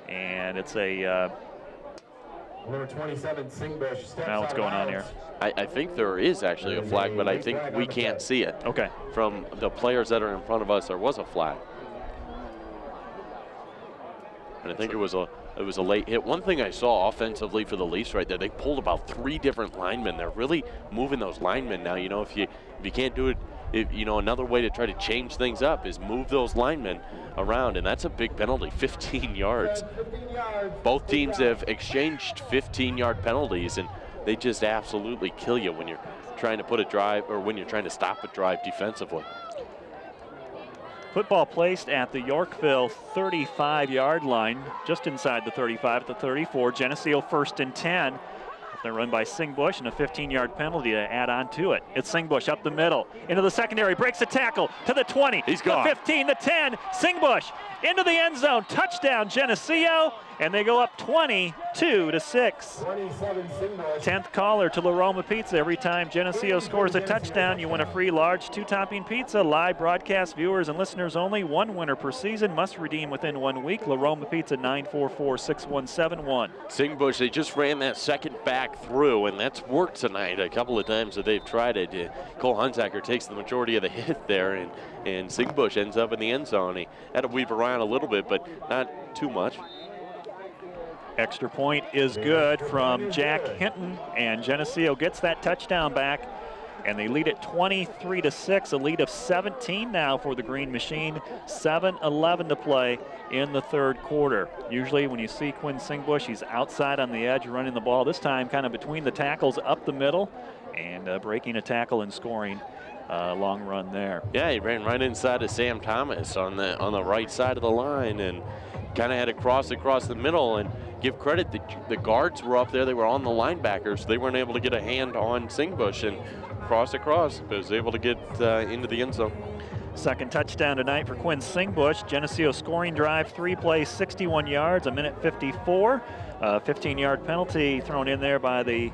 And it's a Number 27, Singbush, steps now what's out of going on bounds. here? I think there is actually a flag, but I think we can't see it. Okay. From the players that are in front of us, there was a flag. And I think it was a late hit. One thing I saw offensively for the Leafs right there, they pulled about 3 different linemen. They're really moving those linemen now. You know, if you can't do it, you know, another way to try to change things up is move those linemen around, and that's a big penalty, 15 yards. 15 yards. Both teams have exchanged 15-yard penalties, and they just absolutely kill you when you're trying to put a drive or when you're trying to stop a drive defensively. Football placed at the Yorkville 35-yard line, just inside the 35 at the 34. Geneseo 1st and 10. They're run by Singbush and a 15-yard penalty to add on to it. It's Singbush up the middle, into the secondary, breaks a tackle to the 20, He's gone. the 15, the 10. Singbush into the end zone, touchdown Geneseo, and they go up 22-6. 27, Singbush. 10th caller to La Roma Pizza. Every time Geneseo scores a touchdown, you win a free large 2-topping pizza. Live broadcast viewers and listeners only. 1 winner per season. Must redeem within 1 week. La Roma Pizza 944-6171. Singbush, they just ran that second back through, and that's worked tonight a couple of times that they've tried it. Cole Hunsaker takes the majority of the hit there, and Singbush ends up in the end zone. He had to weave around a little bit, but not too much. Extra point is good from Jack Hinton, and Geneseo gets that touchdown back, and they lead it 23-6, a lead of 17 now for the Green Machine. 7:11 to play in the 3rd quarter. Usually when you see Quinn Singbush, he's outside on the edge running the ball. This time kind of between the tackles up the middle and breaking a tackle and scoring a long run there. Yeah, he ran right inside of Sam Thomas on the right side of the line and kind of had to cross across the middle. And give credit, the guards were up there. They were on the linebackers. They weren't able to get a hand on Singbush and cross across, but was able to get into the end zone. Second touchdown tonight for Quinn Singbush. Geneseo scoring drive, 3 plays, 61 yards, 1:54. 15-yard penalty thrown in there by the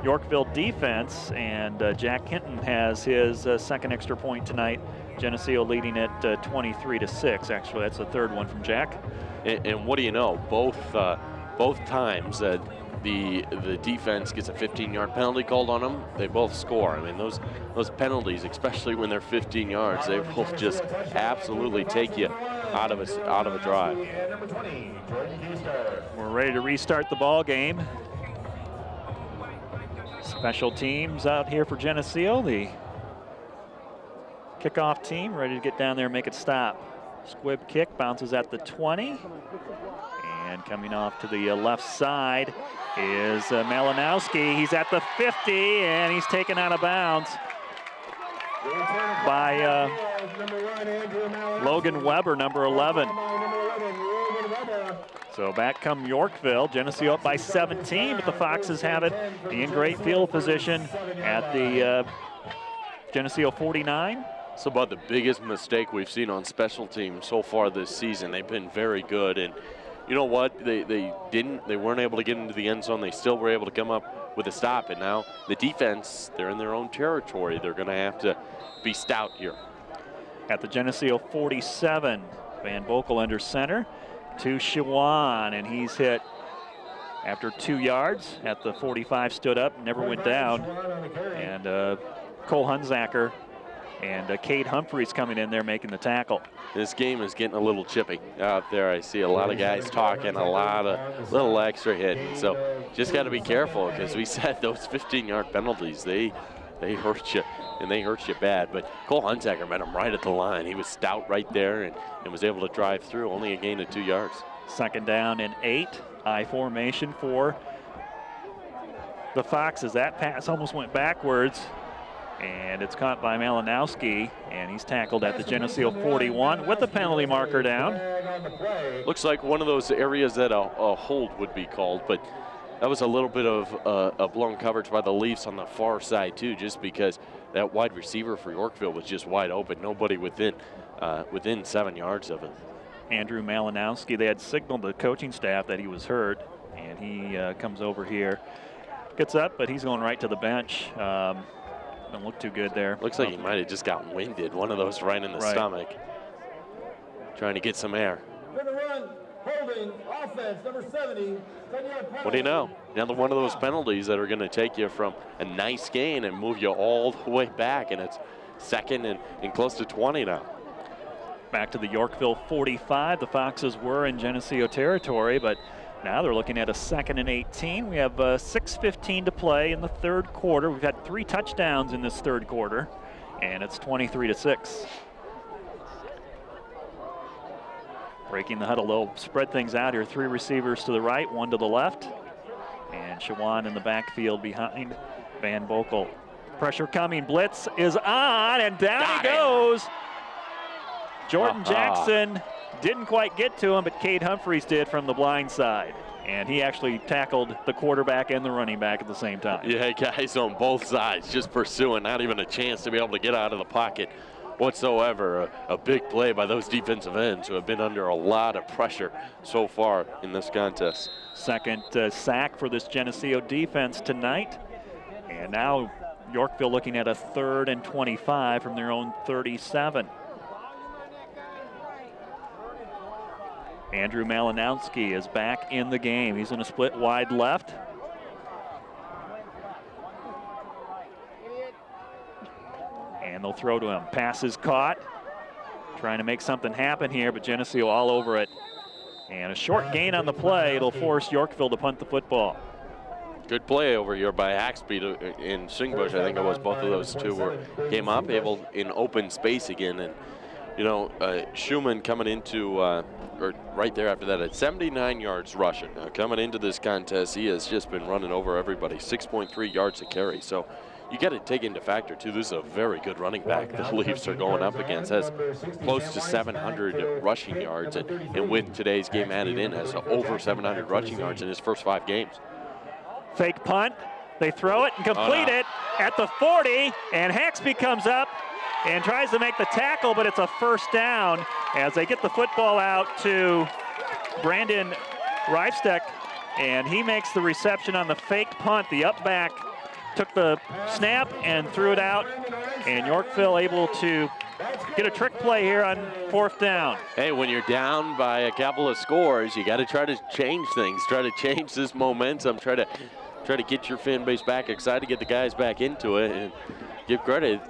Yorkville defense, and Jack Hinton has his second extra point tonight. Geneseo leading it 23-6. Actually, that's the 3rd one from Jack. And what do you know? Both times the defense gets a 15-yard penalty called on them, they both score. I mean, those penalties, especially when they're 15 yards, they will just absolutely take you out of a drive. We're ready to restart the ball game. Special teams out here for Geneseo. The kickoff team ready to get down there and make it stop. Squib kick bounces at the 20. And coming off to the left side is Malinowski. He's at the 50, and he's taken out of bounds by Logan Weber, number 11. So back come Yorkville. Geneseo up by 17, but the Foxes have it in great field position at the Geneseo 49. It's about the biggest mistake we've seen on special teams so far this season. They've been very good, and you know what? They weren't able to get into the end zone. They still were able to come up with a stop, and now the defense, they're in their own territory. They're going to have to be stout here. At the Geneseo 47, Van Bokel under center to Shawan, and he's hit after 2 yards at the 45, stood up, never went down. And Cole Hunsaker and Cade Humphreys coming in there making the tackle. This game is getting a little chippy out there. I see a lot of guys talking, a lot of little extra hitting. So just got to be careful, because we said those 15-yard penalties, they hurt you, and they hurt you bad. But Cole Hunsaker met him right at the line. He was stout right there and was able to drive through, only a gain of 2 yards. 2nd down and 8. I formation for the Foxes. That pass almost went backwards, and it's caught by Malinowski, and he's tackled at the Geneseo 41 with the penalty marker down. Looks like one of those areas that a hold would be called, but that was a little bit of a blown coverage by the Leafs on the far side too, just because that wide receiver for Yorkville was just wide open. Nobody within 7 yards of it. Andrew Malinowski, they had signaled the coaching staff that he was hurt, and he comes over here, gets up, but he's going right to the bench. Don't look too good there. Looks like he might have just got winded, one of those right in the stomach, trying to get some air. Covering offense, number 70, 10-yard penalty. What do you know? Another one of those penalties that are going to take you from a nice gain and move you all the way back, and it's second and close to 20 now. Back to the Yorkville 45. The Foxes were in Geneseo territory, but now they're looking at a 2nd and 18. We have 6:15 to play in the third quarter. We've had 3 touchdowns in this third quarter, and it's 23-6. Breaking the huddle, they'll spread things out here. 3 receivers to the right, 1 to the left. And Shawan in the backfield behind Van Boekel. Pressure coming, blitz is on, and down he goes. Jordan Jackson didn't quite get to him, but Cade Humphreys did from the blind side. And he actually tackled the quarterback and the running back at the same time. Yeah, guys on both sides just pursuing, not even a chance to be able to get out of the pocket whatsoever. A big play by those defensive ends who have been under a lot of pressure so far in this contest. Second sack for this Geneseo defense tonight. And now Yorkville looking at a 3rd and 25 from their own 37. Andrew Malinowski is back in the game. He's in a split wide left. And they'll throw to him. Pass is caught. Trying to make something happen here, but Geneseo all over it. And a short gain on the play. It'll force Yorkville to punt the football. Good play over here by Haxby in Singbush. I think it was both of those two came up able in open space again. And, you know, Schumann coming into, or right there after that, at 79 yards rushing. Now, coming into this contest, he has just been running over everybody, 6.3 yards a carry. So you got to take into factor, too, this is a very good running back the Leafs are going up against. Has close to 700 rushing yards, and with today's game added in, has over 700 rushing yards in his first 5 games. Fake punt. They throw it and complete it at the 40, and Haxby comes up and tries to make the tackle, but it's a first down as they get the football out to Brandon Reifsteck, and he makes the reception on the fake punt. The up back took the snap and threw it out, and Yorkville able to get a trick play here on 4th down. Hey, when you're down by a couple of scores, you got to try to change things, try to change this momentum, try to get your fan base back excited, get the guys back into it, and give credit.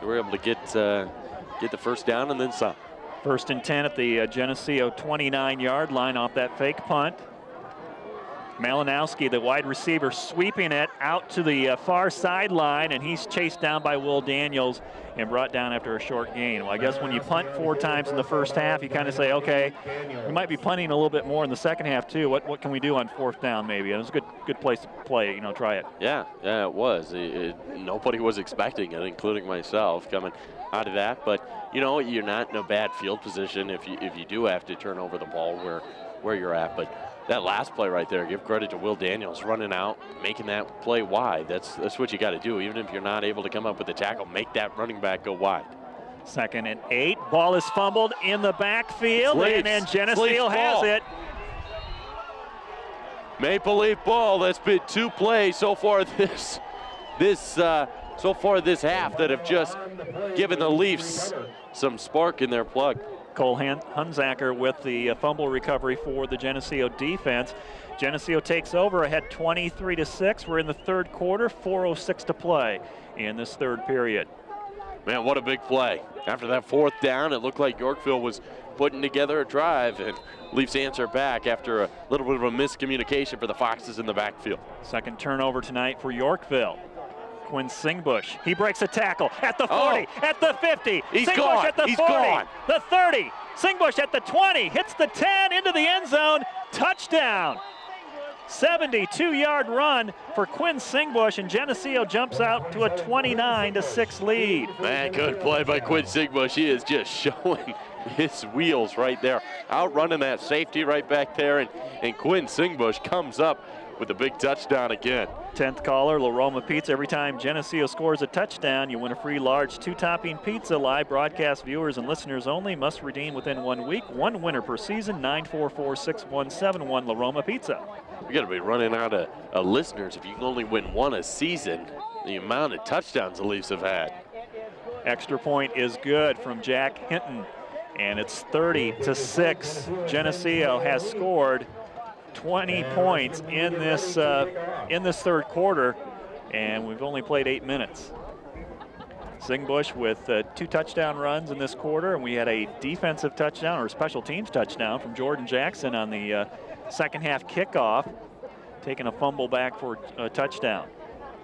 They were able to get the first down and then some. 1st and 10 at the Geneseo 29-yard line off that fake punt. Malinowski, the wide receiver, sweeping it out to the far sideline, and he's chased down by Will Daniels and brought down after a short gain. Well, I guess when you punt 4 times in the first half, you kind of say, okay, we might be punting a little bit more in the second half too. What can we do on 4th down maybe? And it was a good place to play, try it. Yeah, it was. Nobody was expecting it, including myself, coming out of that. But, you're not in a bad field position if you do have to turn over the ball where you're at. But that last play right there, give credit to Will Daniels running out, making that play wide. That's what you got to do. Even if you're not able to come up with the tackle, make that running back go wide. 2nd and 8. Ball is fumbled in the backfield, and then Geneseo has it. Maple Leaf ball. That's been 2 plays so far this half that have just given the Leafs some spark in their plug. Cole Hunzacker with the fumble recovery for the Geneseo defense. Geneseo takes over ahead 23-6. We're in the third quarter, 4:06 to play in this third period. Man, what a big play. After that 4th down, it looked like Yorkville was putting together a drive, and Leafs answer back after a little bit of a miscommunication for the Foxes in the backfield. Second turnover tonight for Yorkville. Quinn Singbush, he breaks a tackle at the 40, at the 50. He's Singbush gone. at the 40, gone. The 30. Singbush at the 20, hits the 10, into the end zone, touchdown. 72-yard run for Quinn Singbush, and Geneseo jumps out to a 29-6 lead. Man, good play by Quinn Singbush. He is just showing his wheels right there, outrunning that safety right back there, and Quinn Singbush comes up with a big touchdown again. 10th caller, La Roma Pizza. Every time Geneseo scores a touchdown, you win a free large 2-topping pizza. Live broadcast viewers and listeners only. Must redeem within 1 week. 1 winner per season. 944-6171 La Roma Pizza. We got to be running out of listeners if you can only win 1 a season. The amount of touchdowns the Leafs have had. Extra point is good from Jack Hinton. and it's 30-6. Geneseo has scored 20 points in this third quarter, and we've only played 8 minutes. Singbush with 2 touchdown runs in this quarter, and we had a defensive touchdown or special teams touchdown from Jordan Jackson on the second half kickoff, taking a fumble back for a touchdown.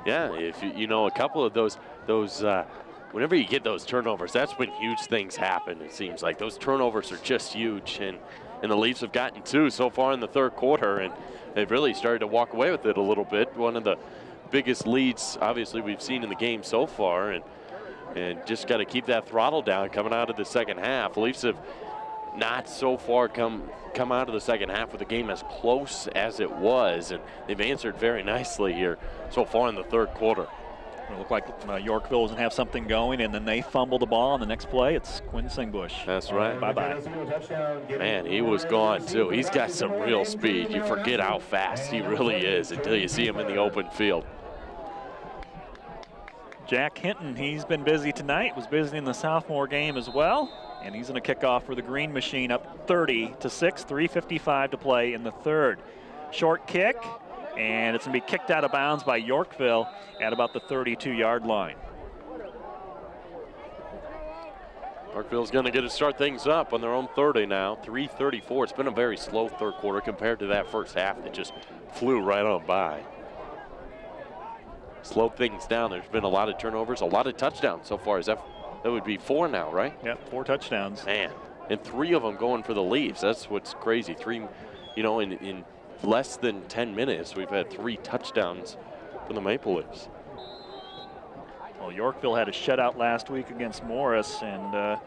Yeah, if you know a couple of those whenever you get those turnovers, that's when huge things happen. It seems like those turnovers are just huge, and the Leafs have gotten 2 so far in the third quarter, and they've really started to walk away with it a little bit. One of the biggest leads, obviously, we've seen in the game so far, and just got to keep that throttle down coming out of the second half. Leafs have not so far come out of the second half with the game as close as it was, and they've answered very nicely here so far in the third quarter. It looked like Yorkville was going to have something going, and then they fumble the ball on the next play. It's Quinn Singbush. That's right. Bye-bye. Man, he was gone, too. He's got some real speed. You forget how fast he really is until you see him in the open field. Jack Hinton, he's been busy tonight, was busy in the sophomore game as well, and he's going to kick off for the Green Machine up 30-6, 3:55 to play in the third. Short kick, and it's going to be kicked out of bounds by Yorkville at about the 32-yard line. Yorkville's going to get to start things up on their own 30 now, 3:34. It's been a very slow third quarter compared to that first half that just flew right on by. Slowed things down. There's been a lot of turnovers, a lot of touchdowns so far. That would be 4 now, right? Yeah, 4 touchdowns. Man, and 3 of them going for the Leafs. That's what's crazy. 3, in less than 10 minutes, we've had 3 touchdowns for the Maple Leafs. Well, Yorkville had a shutout last week against Morris, and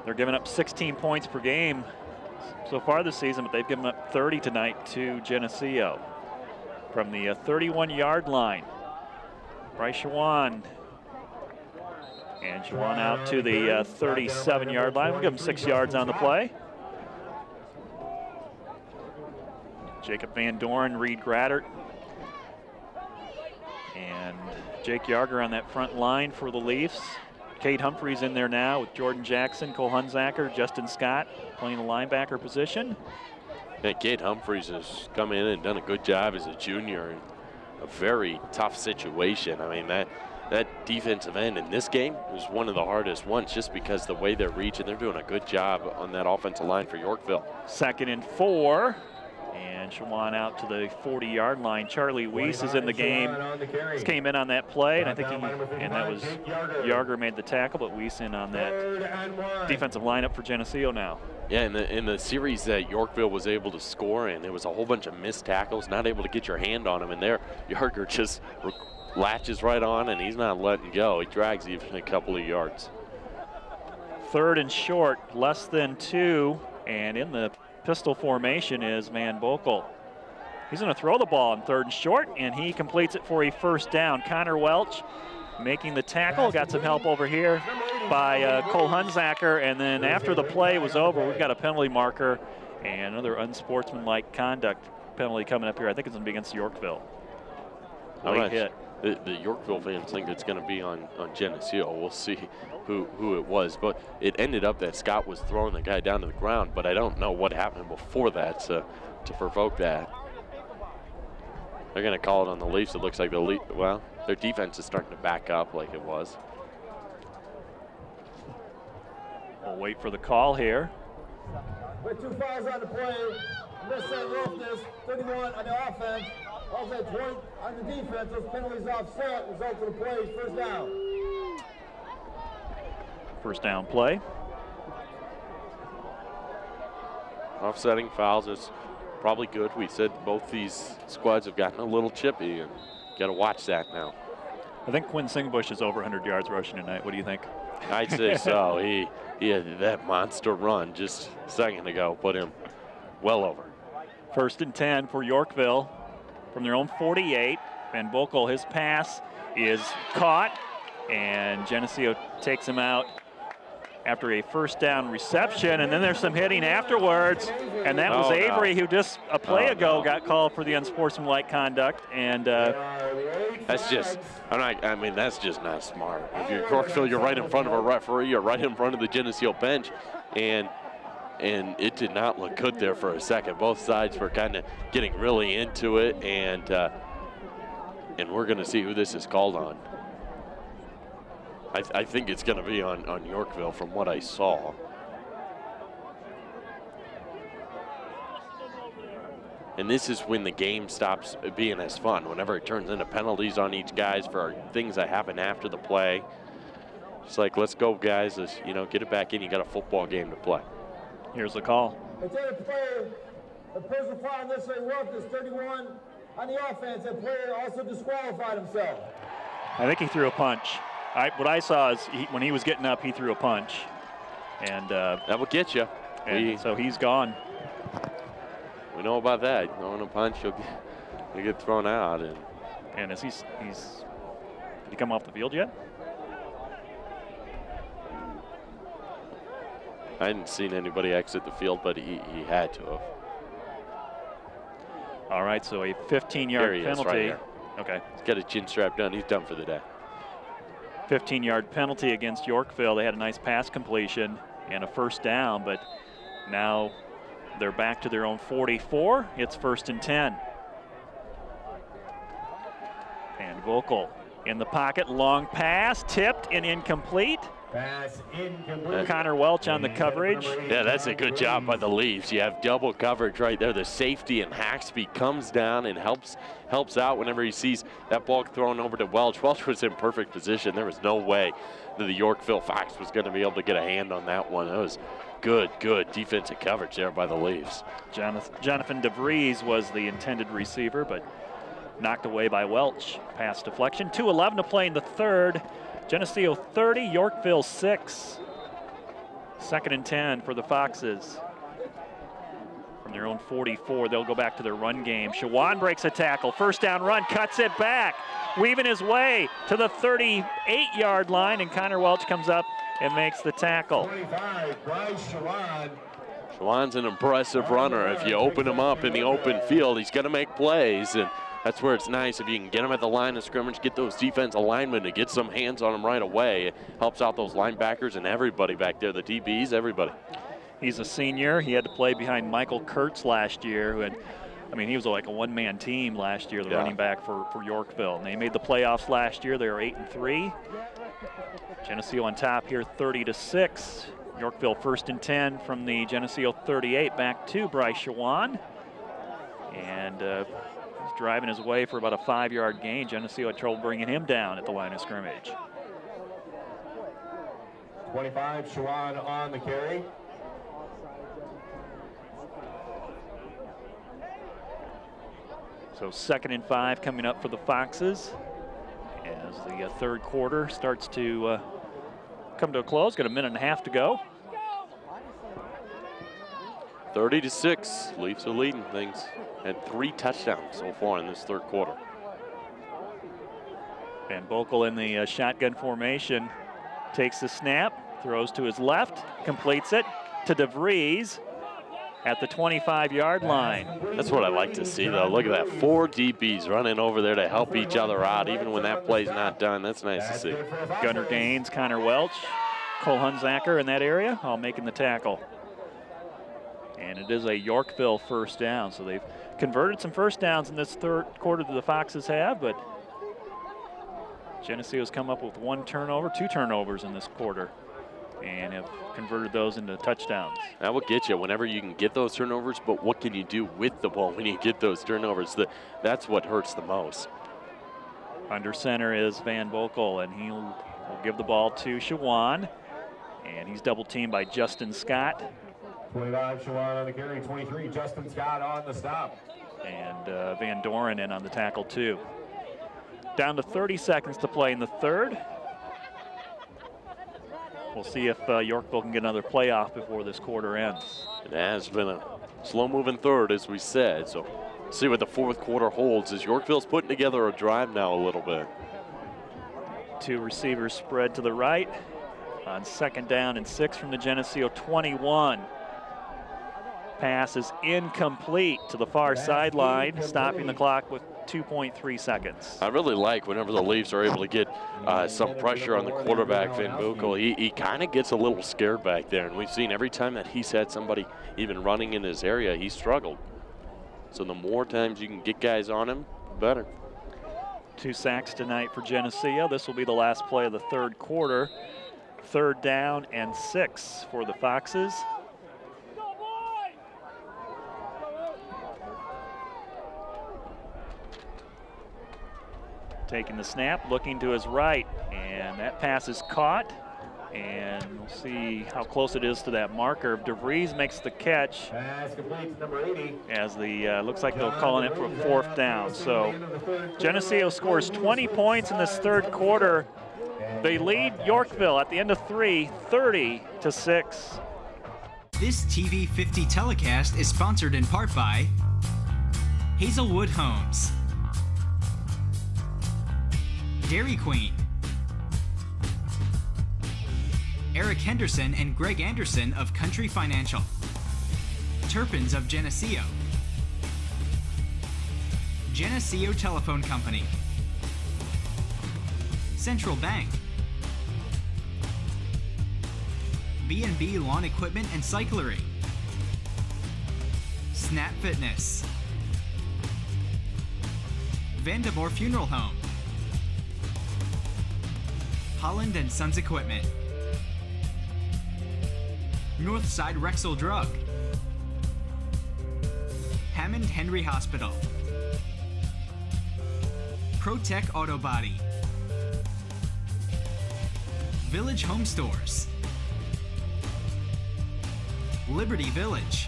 they're giving up 16 points per game so far this season, but they've given up 30 tonight to Geneseo. From the 31-yard line, Bryce Shawan. And Shawan out to the 37-yard line. We'll give him 6 yards on the play. Jacob Van Doren, Reed Graddert, and Jake Yarger on that front line for the Leafs. Cade Humphreys in there now with Jordan Jackson, Cole Hunsaker, Justin Scott playing the linebacker position. Yeah, Cade Humphreys has come in and done a good job as a junior in a very tough situation. I mean, that defensive end in this game was one of the hardest ones just because the way they're reaching. They're doing a good job on that offensive line for Yorkville. 2nd and 4. And Shawan out to the 40-yard line. Charlie Weiss is in the game. He came in on that play, and I think that was Yarger made the tackle, but Weiss in on that defensive lineup for Geneseo now. Yeah, in the series that Yorkville was able to score in, there was a whole bunch of missed tackles, not able to get your hand on him, and there Yarger just latches right on, and he's not letting go. He drags even a couple of yards. 3rd and short, less than 2, and in the pistol formation is Van Boekel. He's going to throw the ball on 3rd and short, and he completes it for a first down. Connor Welch making the tackle. Got some help over here by Cole Hunsaker, and then after the play was over, we've got a penalty marker and another unsportsmanlike conduct penalty coming up here. I think it's going to be against Yorkville. Late hit. The Yorkville fans think it's going to be on Geneseo. We'll see who it was, but it ended up that Scott was throwing the guy down to the ground, but I don't know what happened before that to provoke that. They're going to call it on the Leafs. It looks like their defense is starting to back up like it was. We'll wait for the call here. With 2 fouls on the play, missed roughness, 31 on the offense. Also 20 on the defense. Those penalties offset. Result of the play is first down. First down play. Offsetting fouls is probably good. We said both these squads have gotten a little chippy, and got to watch that now. I think Quinn Singbush is over 100 yards rushing tonight. What do you think? I'd say so. He had that monster run just a second ago, put him well over. 1st and 10 for Yorkville from their own 48. Van Boekel, his pass is caught, and Geneseo takes him out after a first down reception, and then there's some hitting afterwards, and that was Avery who just a play ago got called for the unsportsmanlike conduct, and that's just, that's just not smart. If you're Yorkville, you're right in front of a referee, you're right in front of the Geneseo bench, and it did not look good there for a second. Both sides were kind of getting really into it, and we're going to see who this is called on. I think it's going to be on Yorkville from what I saw. And this is when the game stops being as fun, whenever it turns into penalties on each guys for things that happen after the play. It's like, let's go, guys. Let's, get it back in. You got a football game to play. Here's the call. It's a player, the person foul necessary work is 31 on the offense. That player also disqualified himself. I think he threw a punch. What I saw is when he was getting up, he threw a punch. And that will get you. So he's gone. We know about that. Throwing a punch, you'll get thrown out. And did he come off the field yet? I hadn't seen anybody exit the field, but he had to have. All right, so a 15-yard penalty. Right here. Okay. He's got his chin strap done. He's done for the day. 15-yard penalty against Yorkville. They had a nice pass completion and a first down, but now they're back to their own 44. It's 1st and 10. And Vocal in the pocket, long pass, tipped and incomplete. Pass incomplete. Connor Welch on the coverage. Yeah, that's a good job by the Leafs. You have double coverage right there. The safety and Haxby comes down and helps out whenever he sees that ball thrown over to Welch. Welch was in perfect position. There was no way that the Yorkville Fox was going to be able to get a hand on that one. That was good defensive coverage there by the Leafs. Jonathan DeVries was the intended receiver, but knocked away by Welch. Pass deflection. 2:11 to play in the third. Geneseo 30, Yorkville 6. 2nd and 10 for the Foxes. From their own 44, they'll go back to their run game. Shawan breaks a tackle. First down run, cuts it back. Weaving his way to the 38-yard line, and Connor Welch comes up and makes the tackle. 25, Bryce Shawan. Shawan's an impressive runner. If you open him up in the open field, he's going to make plays, and that's where it's nice if you can get him at the line of scrimmage, get those defense alignment to get some hands on him right away. It helps out those linebackers and everybody back there, the DBs, everybody. He's a senior. He had to play behind Michael Kurtz last year, who had, he was like a one-man team last year, the running back for Yorkville. And they made the playoffs last year. They were 8-3. Geneseo on top here, 30-6. Yorkville 1st and 10 from the Geneseo 38, back to Bryce Shawan. And he's driving his way for about a 5-yard gain. Geneseo had trouble bringing him down at the line of scrimmage. 25, Shawan on the carry. So 2nd and 5 coming up for the Foxes as the third quarter starts to come to a close. Got a minute and a half to go. 30-6, Leafs are leading things. Had 3 touchdowns so far in this third quarter. Van Boekel in the shotgun formation takes the snap, throws to his left, completes it to DeVries at the 25-yard line. That's what I like to see, though. Look at that, 4 DBs running over there to help each other out, even when that play's not done. That's nice to see. Gunnar Gaines, Connor Welch, Cole Hunzacker in that area, all making the tackle. And it is a Yorkville first down, so they've converted some first downs in this third quarter that the Foxes have, but Geneseo's come up with 1 turnover, 2 turnovers in this quarter, and have converted those into touchdowns. That will get you whenever you can get those turnovers, but what can you do with the ball when you get those turnovers? That's what hurts the most. Under center is Van Boekel, and he'll give the ball to Shawan, and he's double teamed by Justin Scott. 25, Shawan on the carry. 23, Justin Scott on the stop. And Van Doren in on the tackle too. Down to 30 seconds to play in the third. We'll see if Yorkville can get another playoff before this quarter ends. It has been a slow-moving third, as we said. So see what the fourth quarter holds as Yorkville's putting together a drive now a little bit. 2 receivers spread to the right. on 2nd down and 6 from the Geneseo 21. Pass is incomplete to the far sideline, stopping the clock with 2.3 seconds. I really like whenever the Leafs are able to get some pressure on the quarterback, Van Boekel. He kind of gets a little scared back there, and we've seen every time that he's had somebody even running in his area, he's struggled. So the more times you can get guys on him, better. 2 sacks tonight for Geneseo. This will be the last play of the 3rd quarter. 3rd down and 6 for the Foxes. Taking the snap, looking to his right, and that pass is caught. And we'll see how close it is to that marker. DeVries makes the catch. Pass complete to number 80. As the looks like they're calling it for a 4th down. So Geneseo scores 20 points in this 3rd quarter. They lead Yorkville at the end of 3, 30-6. This TV 50 telecast is sponsored in part by Hazelwood Homes, Dairy Queen, Eric Henderson and Greg Anderson of Country Financial, Turpins of Geneseo, Geneseo Telephone Company, Central Bank, B&B Lawn Equipment and Cyclery, Snap Fitness, Vandemore Funeral Home, Holland and Sons Equipment, Northside Rexall Drug, Hammond Henry Hospital, ProTech Auto Body, Village Home Stores, Liberty Village,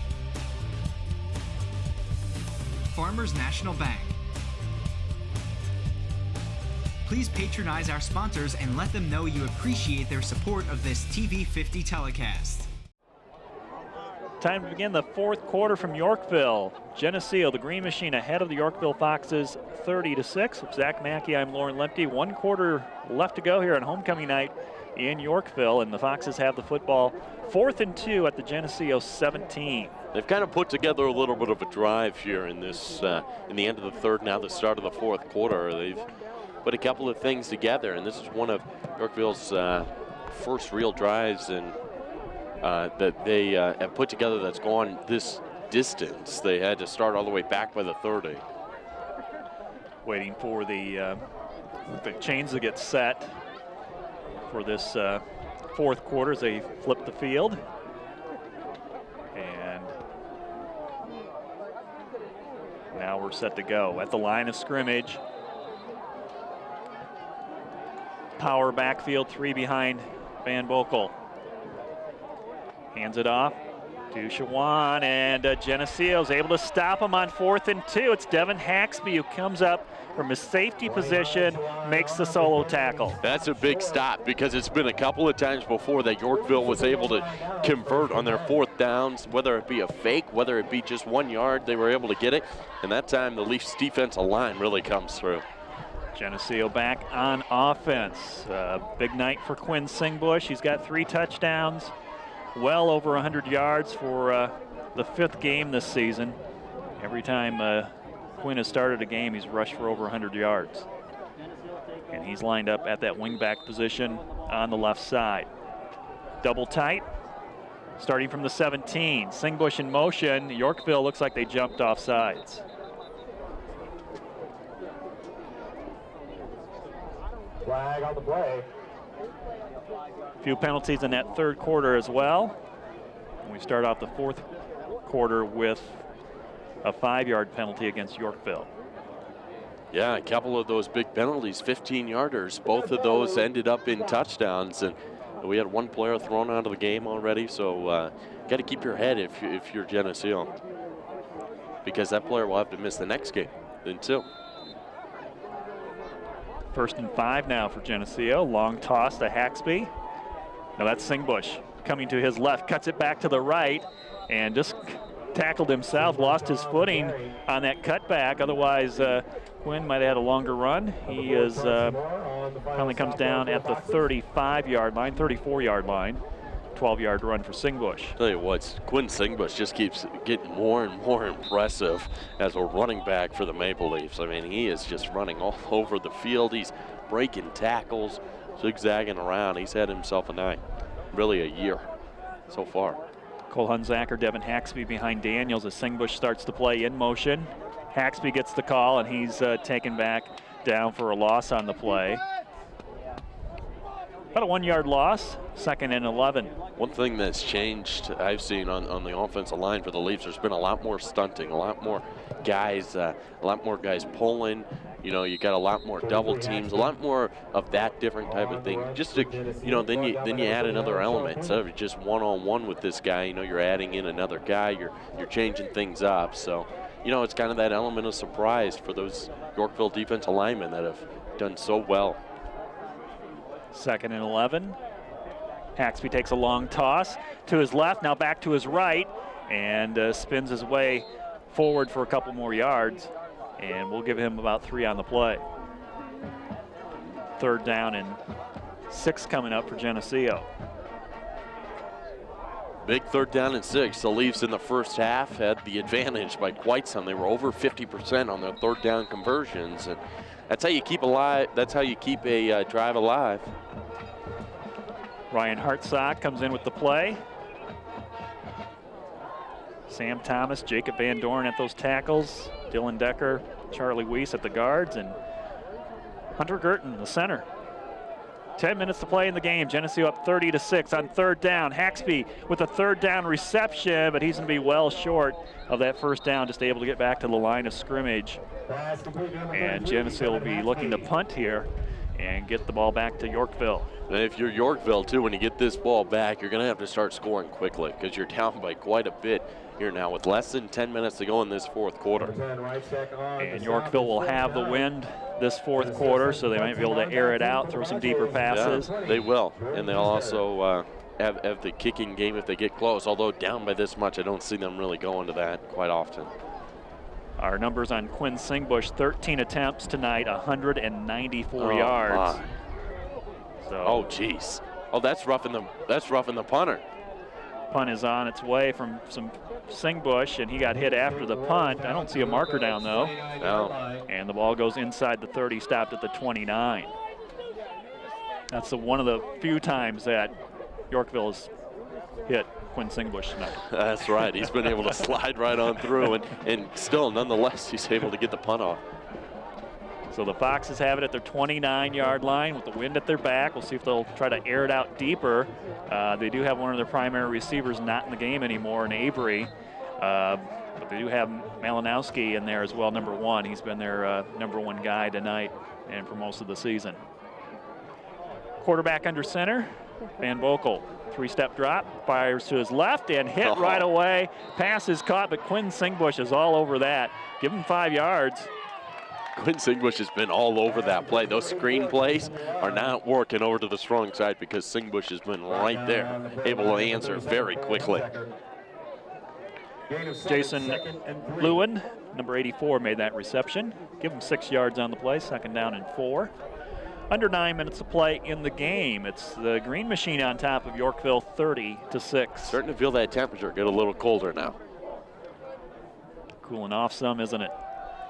Farmers National Bank. Please patronize our sponsors and let them know you appreciate their support of this TV 50 telecast. Time to begin the 4th quarter from Yorkville. Geneseo, the Green Machine, ahead of the Yorkville Foxes 30-6. With Zach Mackey, I'm Lauren Lemke. 1 quarter left to go here on homecoming night in Yorkville, and the Foxes have the football. 4th and 2 at the Geneseo 17. They've kind of put together a little bit of a drive here in this, in the end of the 3rd, now the start of the 4th quarter. They've put a couple of things together, and this is one of Yorkville's first real drives and that they have put together that's gone this distance. They had to start all the way back by the 30. Waiting for the chains to get set for this 4th quarter as they flip the field. And now we're set to go at the line of scrimmage. Power backfield, 3 behind Van Boekel. Hands it off to Shawan, and Geneseo's able to stop him on 4th and 2. It's Devin Haxby who comes up from his safety position, makes the solo tackle. That's a big stop because it's been a couple of times before that Yorkville was able to convert on their 4th downs, whether it be a fake, whether it be just 1 yard, they were able to get it. And that time the Leafs defensive line really comes through. Geneseo back on offense. Big night for Quinn Singbush. He's got 3 touchdowns, well over 100 yards for the 5th game this season. Every time Quinn has started a game, he's rushed for over 100 yards. And he's lined up at that wingback position on the left side. Double tight, starting from the 17. Singbush in motion. Yorkville looks like they jumped off sides. Flag on the play. A few penalties in that 3rd quarter as well. And we start off the 4th quarter with a 5-yard penalty against Yorkville. Yeah, a couple of those big penalties, 15-yarders. Both of those ended up in touchdowns, and we had 1 player thrown out of the game already. So got to keep your head if you're Geneseo, because that player will have to miss the next game then too. 1st and 5 now for Geneseo. Long toss to Haxby. Now that's Singbush coming to his left, cuts it back to the right, and just tackled himself, lost his footing on that cutback. Otherwise, Quinn might have had a longer run. He is finally comes down at the 35-yard line, 34-yard line. 12-yard run for Singbush. Tell you what, Quinn Singbush just keeps getting more and more impressive as a running back for the Maple Leafs. I mean, he is just running all over the field. He's breaking tackles, zigzagging around. He's had himself a night, really a year so far. Cole Hunzacker, Devin Haxby behind Daniels as Singbush starts to play in motion. Haxby gets the call, and he's taken back down for a loss on the play. About a 1-yard loss, 2nd and 11. One thing that's changed I've seen on the offensive line for the Leafs, there's been a lot more stunting, a lot more guys pulling. You know, you got a lot more double teams, a lot more of that different type of thing. Just to, you know, then you add another element. Instead of just one-on-one with this guy, you know, you're adding in another guy. You're changing things up. So, you know, it's kind of that element of surprise for those Yorkville defensive linemen that have done so well. 2nd and 11. Haxby takes a long toss to his left, now back to his right, and spins his way forward for a couple more yards, and we'll give him about 3 on the play. 3rd down and 6 coming up for Geneseo. Big 3rd down and 6. The Leafs in the first half had the advantage by quite some. They were over 50% on their 3rd down conversions, and that's how you keep alive. That's how you keep a drive alive. Ryan Hartsock comes in with the play. Sam Thomas, Jacob Van Dorn at those tackles. Dylan Decker, Charlie Weiss at the guards, and Hunter Girton, the center. 10 minutes to play in the game. Geneseo up 30-6 on 3rd down. Haxby with a 3rd down reception, but he's going to be well short of that 1st down, just able to get back to the line of scrimmage. And Geneseo will be looking to punt here and get the ball back to Yorkville. And if you're Yorkville, too, when you get this ball back, you're going to have to start scoring quickly because you're down by quite a bit here now with less than 10 minutes to go in this 4th quarter. And Yorkville will have the wind this 4th quarter, so they might be able to air it out, throw some deeper passes. Yeah, they will, and they'll also have the kicking game if they get close. Although down by this much, I don't see them really going to that quite often. Our numbers on Quinn Singbush: 13 attempts tonight, 194 yards. My. So, oh, geez. Oh, that's roughing the punter. Punt is on its way from some Singbush, and he got hit after the punt. I don't see a marker down, though. No. And the ball goes inside the 30, stopped at the 29. That's one of the few times that Yorkville has hit Quinn Singbush tonight. That's right. He's been able to slide right on through, and still, nonetheless, he's able to get the punt off. So the Foxes have it at their 29-yard line with the wind at their back. We'll see if they'll try to air it out deeper. They do have one of their primary receivers not in the game anymore, in Avery. But they do have Malinowski in there as well, number 1. He's been their number 1 guy tonight and for most of the season. Quarterback under center, Van Boekel. 3-step drop, fires to his left and hit right away. Pass is caught, but Quinn Singbush is all over that. Give him 5 yards. Quinn Singbush has been all over that play. Those screen plays are not working over to the strong side because Singbush has been right there, able to answer very quickly. Jason Lewin, number 84, made that reception. Give him 6 yards on the play, 2nd down and 4. Under 9 minutes to play in the game. It's the Green Machine on top of Yorkville, 30-6. Starting to feel that temperature get a little colder now. Cooling off some, isn't it?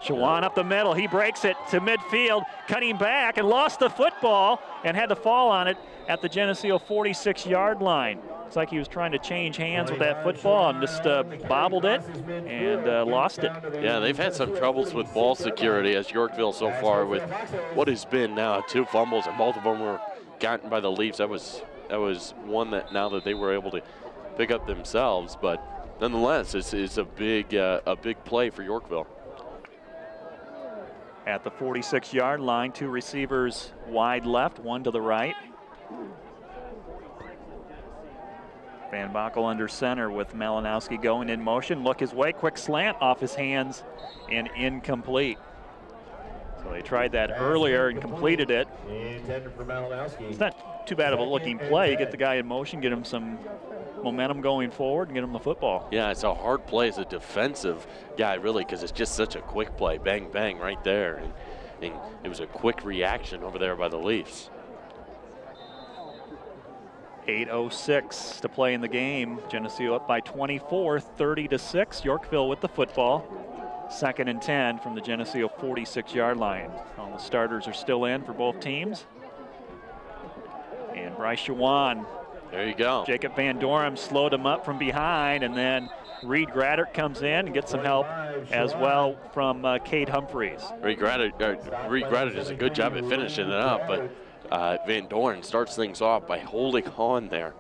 Shawan up the middle, he breaks it to midfield, cutting back and lost the football and had to fall on it at the Geneseo 46-yard line. It's like he was trying to change hands with that football and just bobbled it and lost it. Yeah, they've had some troubles with ball security as Yorkville so far with what has been now 2 fumbles, and both of them were gotten by the Leafs. That was one that now that they were able to pick up themselves, but nonetheless, it's a big play for Yorkville. At the 46-yard line, 2 receivers wide left, 1 to the right. Van Boekel under center with Malinowski going in motion. Look his way, quick slant off his hands and incomplete. So they tried that earlier and completed it. Intended for Malinowski. It's not too bad of a looking play. You get the guy in motion, get him some momentum going forward, and get him the football. Yeah, it's a hard play as a defensive guy, really, because it's just such a quick play. Bang, bang, right there. And it was a quick reaction over there by the Leafs. 8:06 to play in the game. Geneseo up by 24, 30-6. Yorkville with the football. 2nd and 10 from the Geneseo 46-yard line. All the starters are still in for both teams. And Bryce Shawan. There you go. Jacob Van Dorem slowed him up from behind, and then Reed Graddert comes in and gets some help as well from Cade Humphreys. Reed Graddert does a good job at finishing it up, but Van Doren starts things off by holding on there.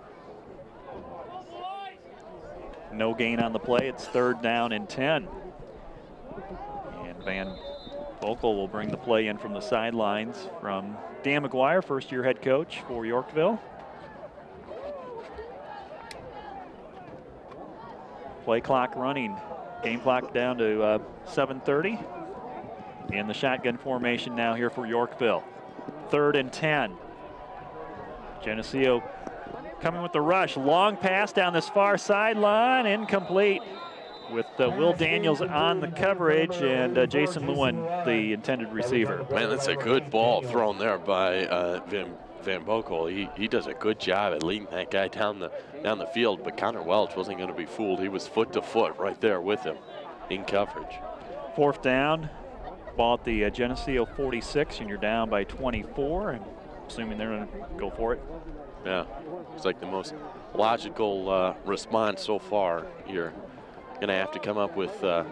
No gain on the play. It's 3rd down and 10. And Van Boekel will bring the play in from the sidelines from Dan McGuire, first-year head coach for Yorkville. Play clock running. Game clock down to 7:30. And the shotgun formation now here for Yorkville. 3rd and 10. Geneseo coming with the rush. Long pass down this far sideline. Incomplete with Will Daniels on the coverage and Jason Lewin, the intended receiver. Man, that's a good ball thrown there by Van Boekel. He does a good job at leading that guy down the field, but Connor Welch wasn't going to be fooled. He was foot to foot right there with him in coverage. 4th down, ball at the Geneseo 46, and you're down by 24, and assuming they're going to go for it. Yeah, it's like the most logical response so far. You're going to have to come up with a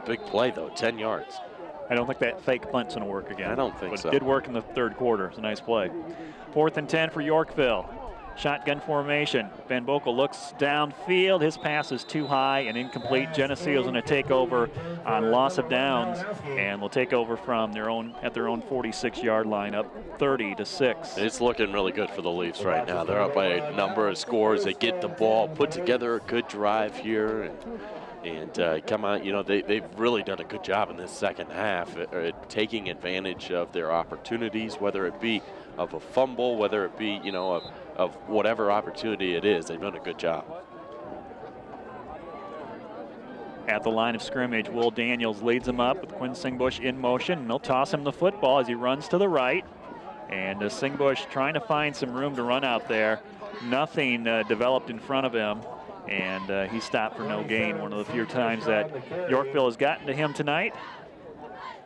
big play, though, 10 yards. I don't think that fake punt's going to work again. I don't think so. But it did work in the 3rd quarter. It's a nice play. 4th and 10 for Yorkville. Shotgun formation. Van Boekel looks downfield. His pass is too high and incomplete. Geneseo's going to take over on loss of downs, and will take over from their own 46-yard line, up 30-6. It's looking really good for the Leafs right now. They're up by a number of scores. They get the ball, put together a good drive here, and come on. You know, they've really done a good job in this second half at taking advantage of their opportunities, whether it be of a fumble, whether it be, you know, of whatever opportunity it is. They've done a good job. At the line of scrimmage, Will Daniels leads him up with Quinn Singbush in motion, and they'll toss him the football as he runs to the right. And Singbush trying to find some room to run out there. Nothing developed in front of him, and he stopped for no gain. One of the few times that Yorkville has gotten to him tonight.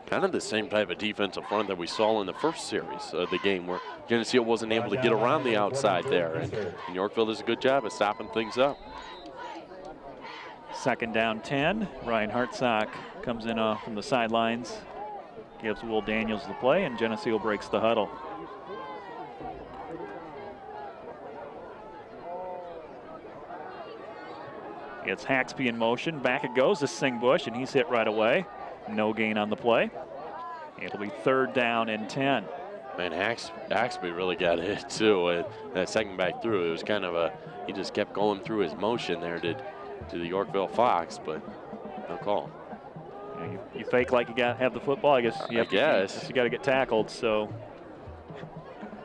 Kind of the same type of defensive front that we saw in the first series of the game, where Geneseo wasn't able to get around the outside there, and Yorkville does a good job of stopping things up. 2nd down 10. Ryan Hartsock comes in from the sidelines, gives Will Daniels the play, and Geneseo breaks the huddle. It's Haxby in motion. Back it goes to Singbush, and he's hit right away. No gain on the play. It'll be 3rd down and 10. Man, Haxby really got hit too. That second back through, it was kind of he just kept going through his motion there to the Yorkville Fox, but no call. You fake like you have the football. I guess you got to get tackled. So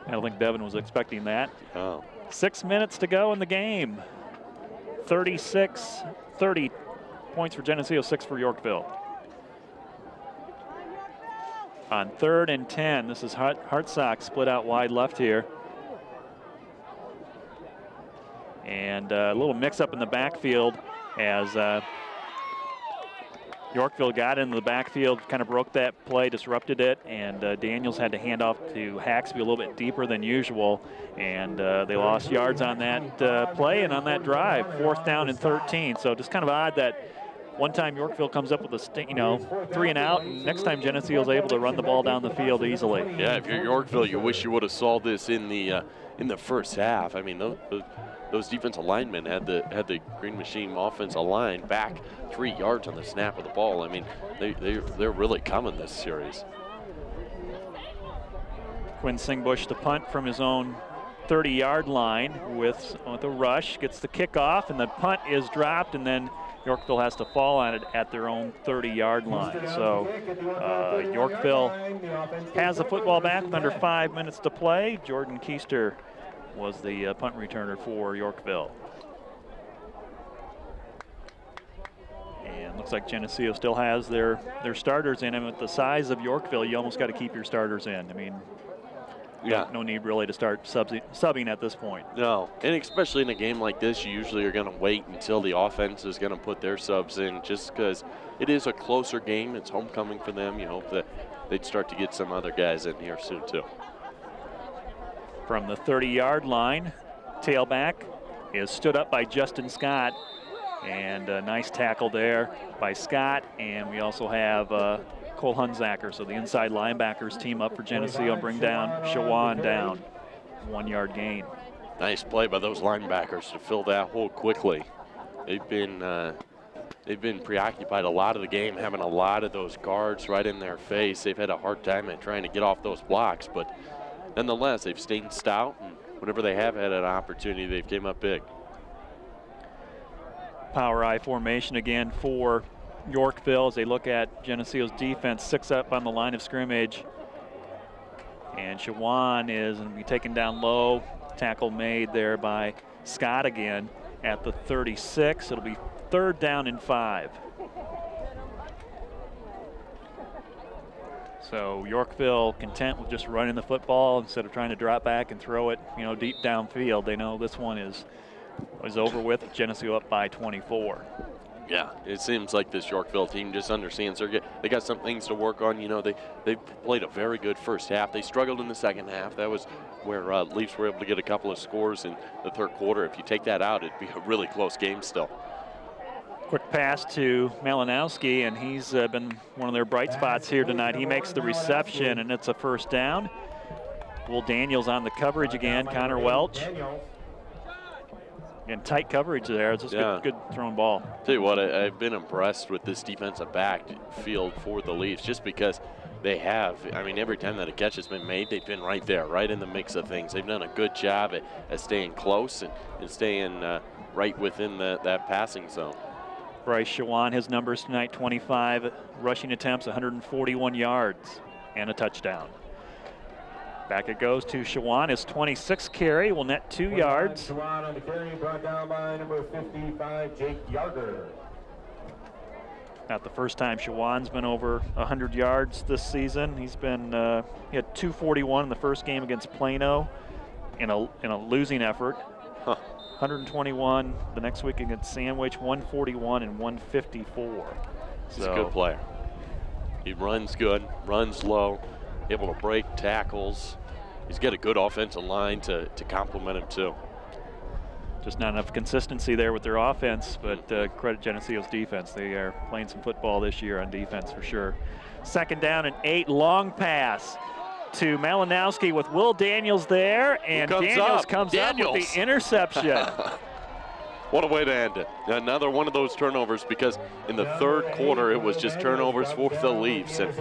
I don't think Devin was expecting that. Oh. 6 minutes to go in the game. 36-30 points for Geneseo, 6 for Yorkville. On 3rd and 10, this is Hartsock split out wide left here. And a little mix-up in the backfield as Yorkville got into the backfield, kind of broke that play, disrupted it, and Daniels had to hand off to Haxby a little bit deeper than usual, and they lost yards on that play and on that drive. 4th down and 13, so just kind of odd that one time Yorkville comes up with a 3 and out, and next time Geneseo is able to run the ball down the field easily. Yeah, if you're Yorkville, you wish you would have saw this in the first half. I mean, those defensive linemen had the Green Machine offensive line back 3 yards on the snap of the ball. I mean, they're really coming this series. Quinn Singbush to punt from his own 30-yard line with a rush, gets the kickoff, and the punt is dropped, and then Yorkville has to fall on it at their own 30-yard line. So Yorkville has the football back with under 5 minutes to play. Jordan Keister was the punt returner for Yorkville. And looks like Geneseo still has their starters in, and with the size of Yorkville, you almost got to keep your starters in. I mean, yeah, no need really to start subbing at this point. No, and especially in a game like this, you usually are going to wait until the offense is going to put their subs in, just because it is a closer game. It's homecoming for them. You hope that they'd start to get some other guys in here soon too. From the 30-yard line, tailback is stood up by Justin Scott, and a nice tackle there by Scott. And we also have Cole Hunzacker, so the inside linebackers team up for Geneseo and bring down Shawan down. 1 yard gain. Nice play by those linebackers to fill that hole quickly. They've been preoccupied a lot of the game, having a lot of those guards right in their face. They've had a hard time at trying to get off those blocks, but nonetheless, they've stayed stout, and whenever they have had an opportunity, they've came up big. Power I formation again for Yorkville as they look at Geneseo's defense, 6 up on the line of scrimmage. And Shawan is going to be taken down low. Tackle made there by Scott again at the 36. It'll be 3rd down and 5. So Yorkville content with just running the football instead of trying to drop back and throw it, deep downfield. They know this one is over with. Geneseo up by 24. Yeah, it seems like this Yorkville team just understands they got some things to work on. They played a very good first half. They struggled in the second half. That was where Leafs were able to get a couple of scores in the 3rd quarter. If you take that out, it'd be a really close game still. Quick pass to Malinowski, and he's been one of their bright spots here tonight. He makes the reception, and it's a 1st down. Will Daniels on the coverage again. Connor Welch. And tight coverage there. It's just good thrown ball. Tell you what, I've been impressed with this defensive backfield for the Leafs, just because they have. I mean, every time that a catch has been made, they've been right there, right in the mix of things. They've done a good job at staying close and staying right within that passing zone. Bryce Shawan, his numbers tonight: 25 rushing attempts, 141 yards, and a touchdown. Back it goes to Shawan. His 26th carry will net 2 yards. Shawan on the carry, brought down by number 55, Jake Yarger. Not the first time Shawan's been over 100 yards this season. He's been he had 241 in the first game against Plano in a losing effort. 121 the next week against Sandwich, 141 and 154. He's a good player. He runs good, runs low, able to break tackles. He's got a good offensive line to complement him too. Just not enough consistency there with their offense, but credit Geneseo's defense. They are playing some football this year on defense for sure. 2nd down and 8, long pass to Malinowski with Will Daniels there, and Daniels comes up with the interception. What a way to end it. Another one of those turnovers, because in the 3rd quarter it was just turnovers for the Leafs, and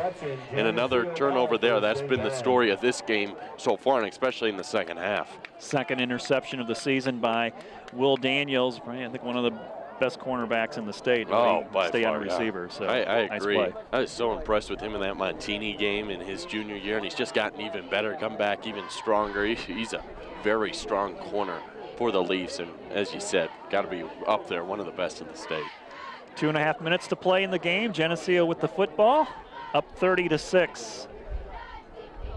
another turnover there. That's been the story of this game so far, and especially in the second half. 2nd interception of the season by Will Daniels, I think one of the best cornerbacks in the state. By stay far, on a receiver. So I nice agree. play. I was so impressed with him in that Montini game in his junior year, and he's just gotten even better, come back even stronger. He's a very strong corner for the Leafs, and as you said, got to be up there, one of the best in the state. 2.5 minutes to play in the game. Geneseo with the football, up 30-6.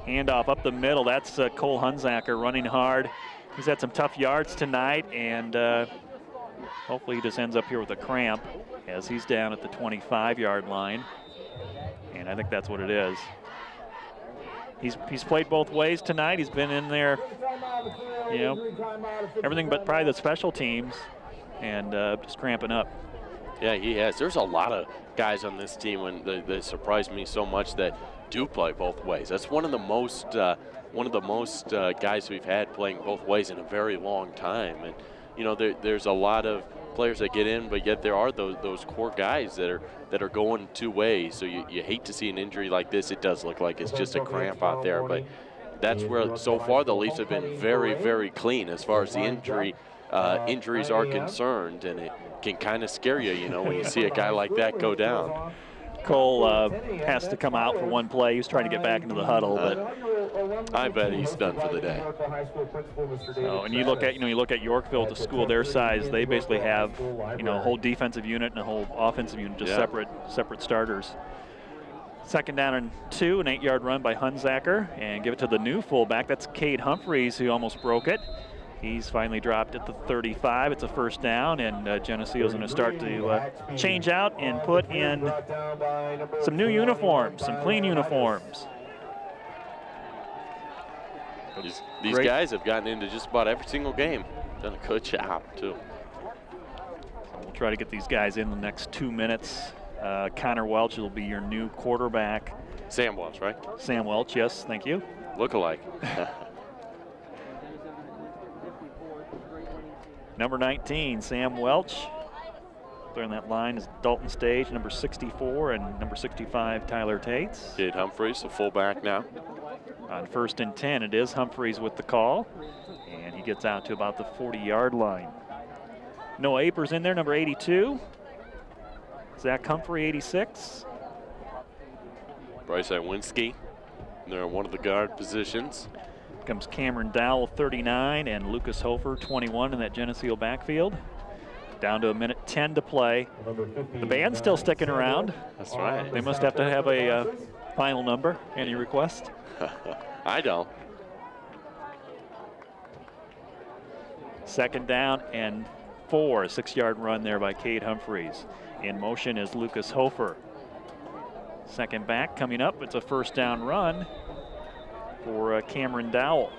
Handoff up the middle. That's Cole Hunzacker running hard. He's had some tough yards tonight, and hopefully he just ends up here with a cramp as he's down at the 25-yard line, and I think that's what it is. He's played both ways tonight. He's been in there, everything but probably the special teams, and just cramping up. Yeah, he has. There's a lot of guys on this team that surprised me so much that do play both ways. That's one of the most guys we've had playing both ways in a very long time. And there's a lot of players that get in, but yet there are those core guys that are going 2 ways. So you hate to see an injury like this. It does look like it's just a cramp out there, but that's where so far the Leafs have been very, very clean as far as the injury injuries are concerned, and it can kind of scare you, you know, when you see a guy like that go down. Cole has to come out for one play. He was trying to get back into the huddle, but I bet he's done for the day. So, and you look at Yorkville, the school their size, they basically have, a whole defensive unit and a whole offensive unit, just separate starters. Second down and 2, an 8-yard run by Hunzacker, and give it to the new fullback. That's Cade Humphreys, who almost broke it. He's finally dropped at the 35. It's a first down, and Geneseo's going to start to change out and put in some new uniforms, some clean uniforms. These guys have gotten into just about every single game. Done a good job, too. So we'll try to get these guys in the next 2 minutes. Connor Welch will be your new quarterback. Sam Welch, right? Sam Welch, yes, thank you. Look-alike. Number 19, Sam Welch. Clearing that line is Dalton Stage, number 64, and number 65, Tyler Tates. Cade Humphreys, the fullback now. On 1st and 10, it is Humphreys with the call, and he gets out to about the 40-yard line. Noah Apers in there, number 82. Zach Humphrey, 86. Bryce Iwinski, they're in one of the guard positions. Comes Cameron Dowell, 39, and Lucas Hofer, 21 in that Geneseo backfield. Down to 1:10 to play. The band's still sticking around. That's right. They must have to have a final number. Any request? I don't. Second down and 4, a 6-yard run there by Cade Humphreys. In motion is Lucas Hofer. Second back coming up. It's a first down run for Cameron Dowell.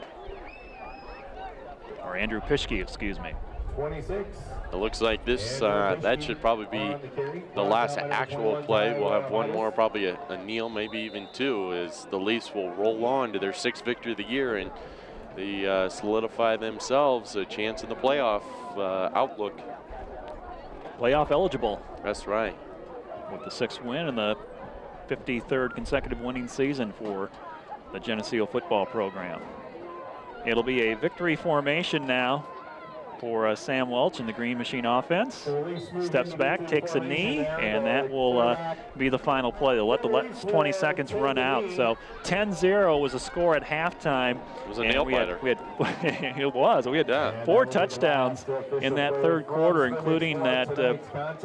Or Andrew Pischke, excuse me. 26. It looks like this, that should probably be the last actual play. We'll have one more, probably a kneel, maybe even 2, as the Leafs will roll on to their 6th victory of the year, and they solidify themselves a chance in the playoff outlook. Playoff eligible. That's right. With the 6th win and the 53rd consecutive winning season for the Geneseo football program. It'll be a victory formation now for Sam Welch in the Green Machine offense. Steps back, takes a knee, and that will be the final play. They'll let the last 20 seconds run out. So 10-0 was a score at halftime. It was a nail-biter. It was. We had 4 touchdowns in that 3rd quarter, including that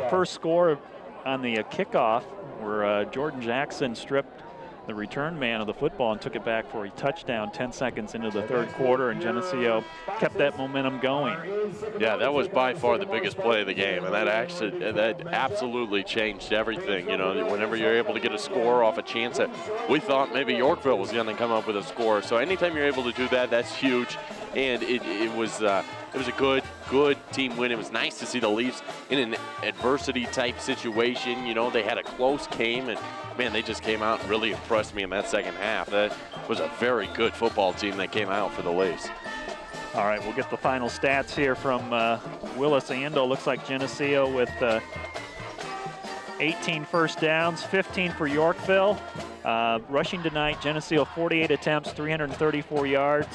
first score on the kickoff where Jordan Jackson stripped the return man of the football and took it back for a touchdown 10 seconds into the 3rd quarter, and Geneseo kept that momentum going. Yeah, that was by far the biggest play of the game, and that absolutely changed everything. You know, whenever you're able to get a score off a chance that we thought maybe Yorkville was going to come up with a score. So anytime you're able to do that, that's huge. And it was a good team win. It was nice to see the Leafs in an adversity type situation. You know, they had a close game, and man, they just came out and really impressed me in that second half. That was a very good football team that came out for the Leafs. All right, we'll get the final stats here from Willis Ando. Looks like Geneseo with 18 first downs, 15 for Yorkville. Rushing tonight, Geneseo 48 attempts, 334 yards.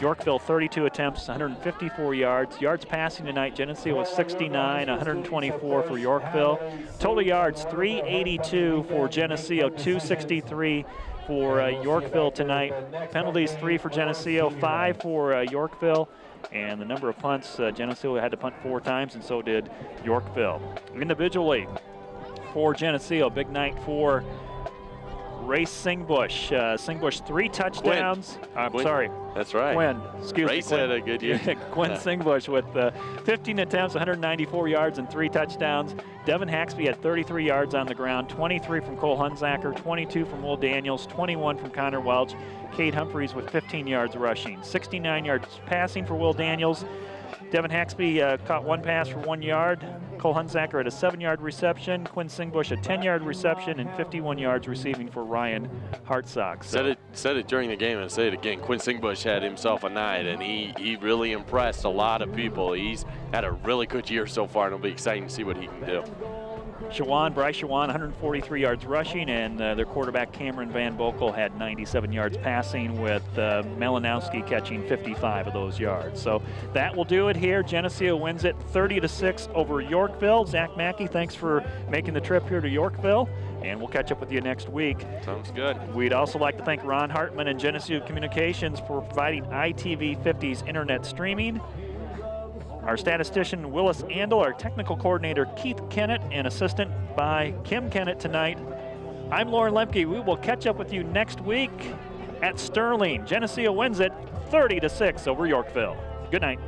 Yorkville 32 attempts, 154 yards. Yards passing tonight, Geneseo was 69, 124 for Yorkville. Total yards, 382 for Geneseo, 263 for Yorkville tonight. Penalties, 3 for Geneseo, 5 for Yorkville. And the number of punts, Geneseo had to punt 4 times, and so did Yorkville. Individually, for Geneseo, big night for Race Singbush. Singbush 3 touchdowns. Quinn. Sorry. That's right. Quinn. Excuse Race me. had a good year. Quinn Singbush with 15 attempts, 194 yards, and 3 touchdowns. Devin Haxby had 33 yards on the ground, 23 from Cole Hunzacker, 22 from Will Daniels, 21 from Connor Welch. Cade Humphreys with 15 yards rushing, 69 yards passing for Will Daniels. Devin Haxby caught 1 pass for 1 yard. Cole Hunzacker had a 7-yard reception. Quinn Singbush a 10-yard reception and 51 yards receiving for Ryan Hartsock. So. Said it during the game and say it again. Quinn Singbush had himself a night, and he really impressed a lot of people. He's had a really good year so far, and it'll be exciting to see what he can do. Bryce Shawan, 143 yards rushing, and their quarterback Cameron Van Bokel had 97 yards passing, with Malinowski catching 55 of those yards. So that will do it here. Geneseo wins it 30-6 over Yorkville. Zach Mackey, thanks for making the trip here to Yorkville, and we'll catch up with you next week. Sounds good. We'd also like to thank Ron Hartman and Geneseo Communications for providing ITV 50's internet streaming. Our statistician Willis Andel, our technical coordinator Keith Kennett, and assistant by Kim Kennett tonight. I'm Lauren Lemke. We will catch up with you next week at Sterling. Geneseo wins it 30-6 over Yorkville. Good night.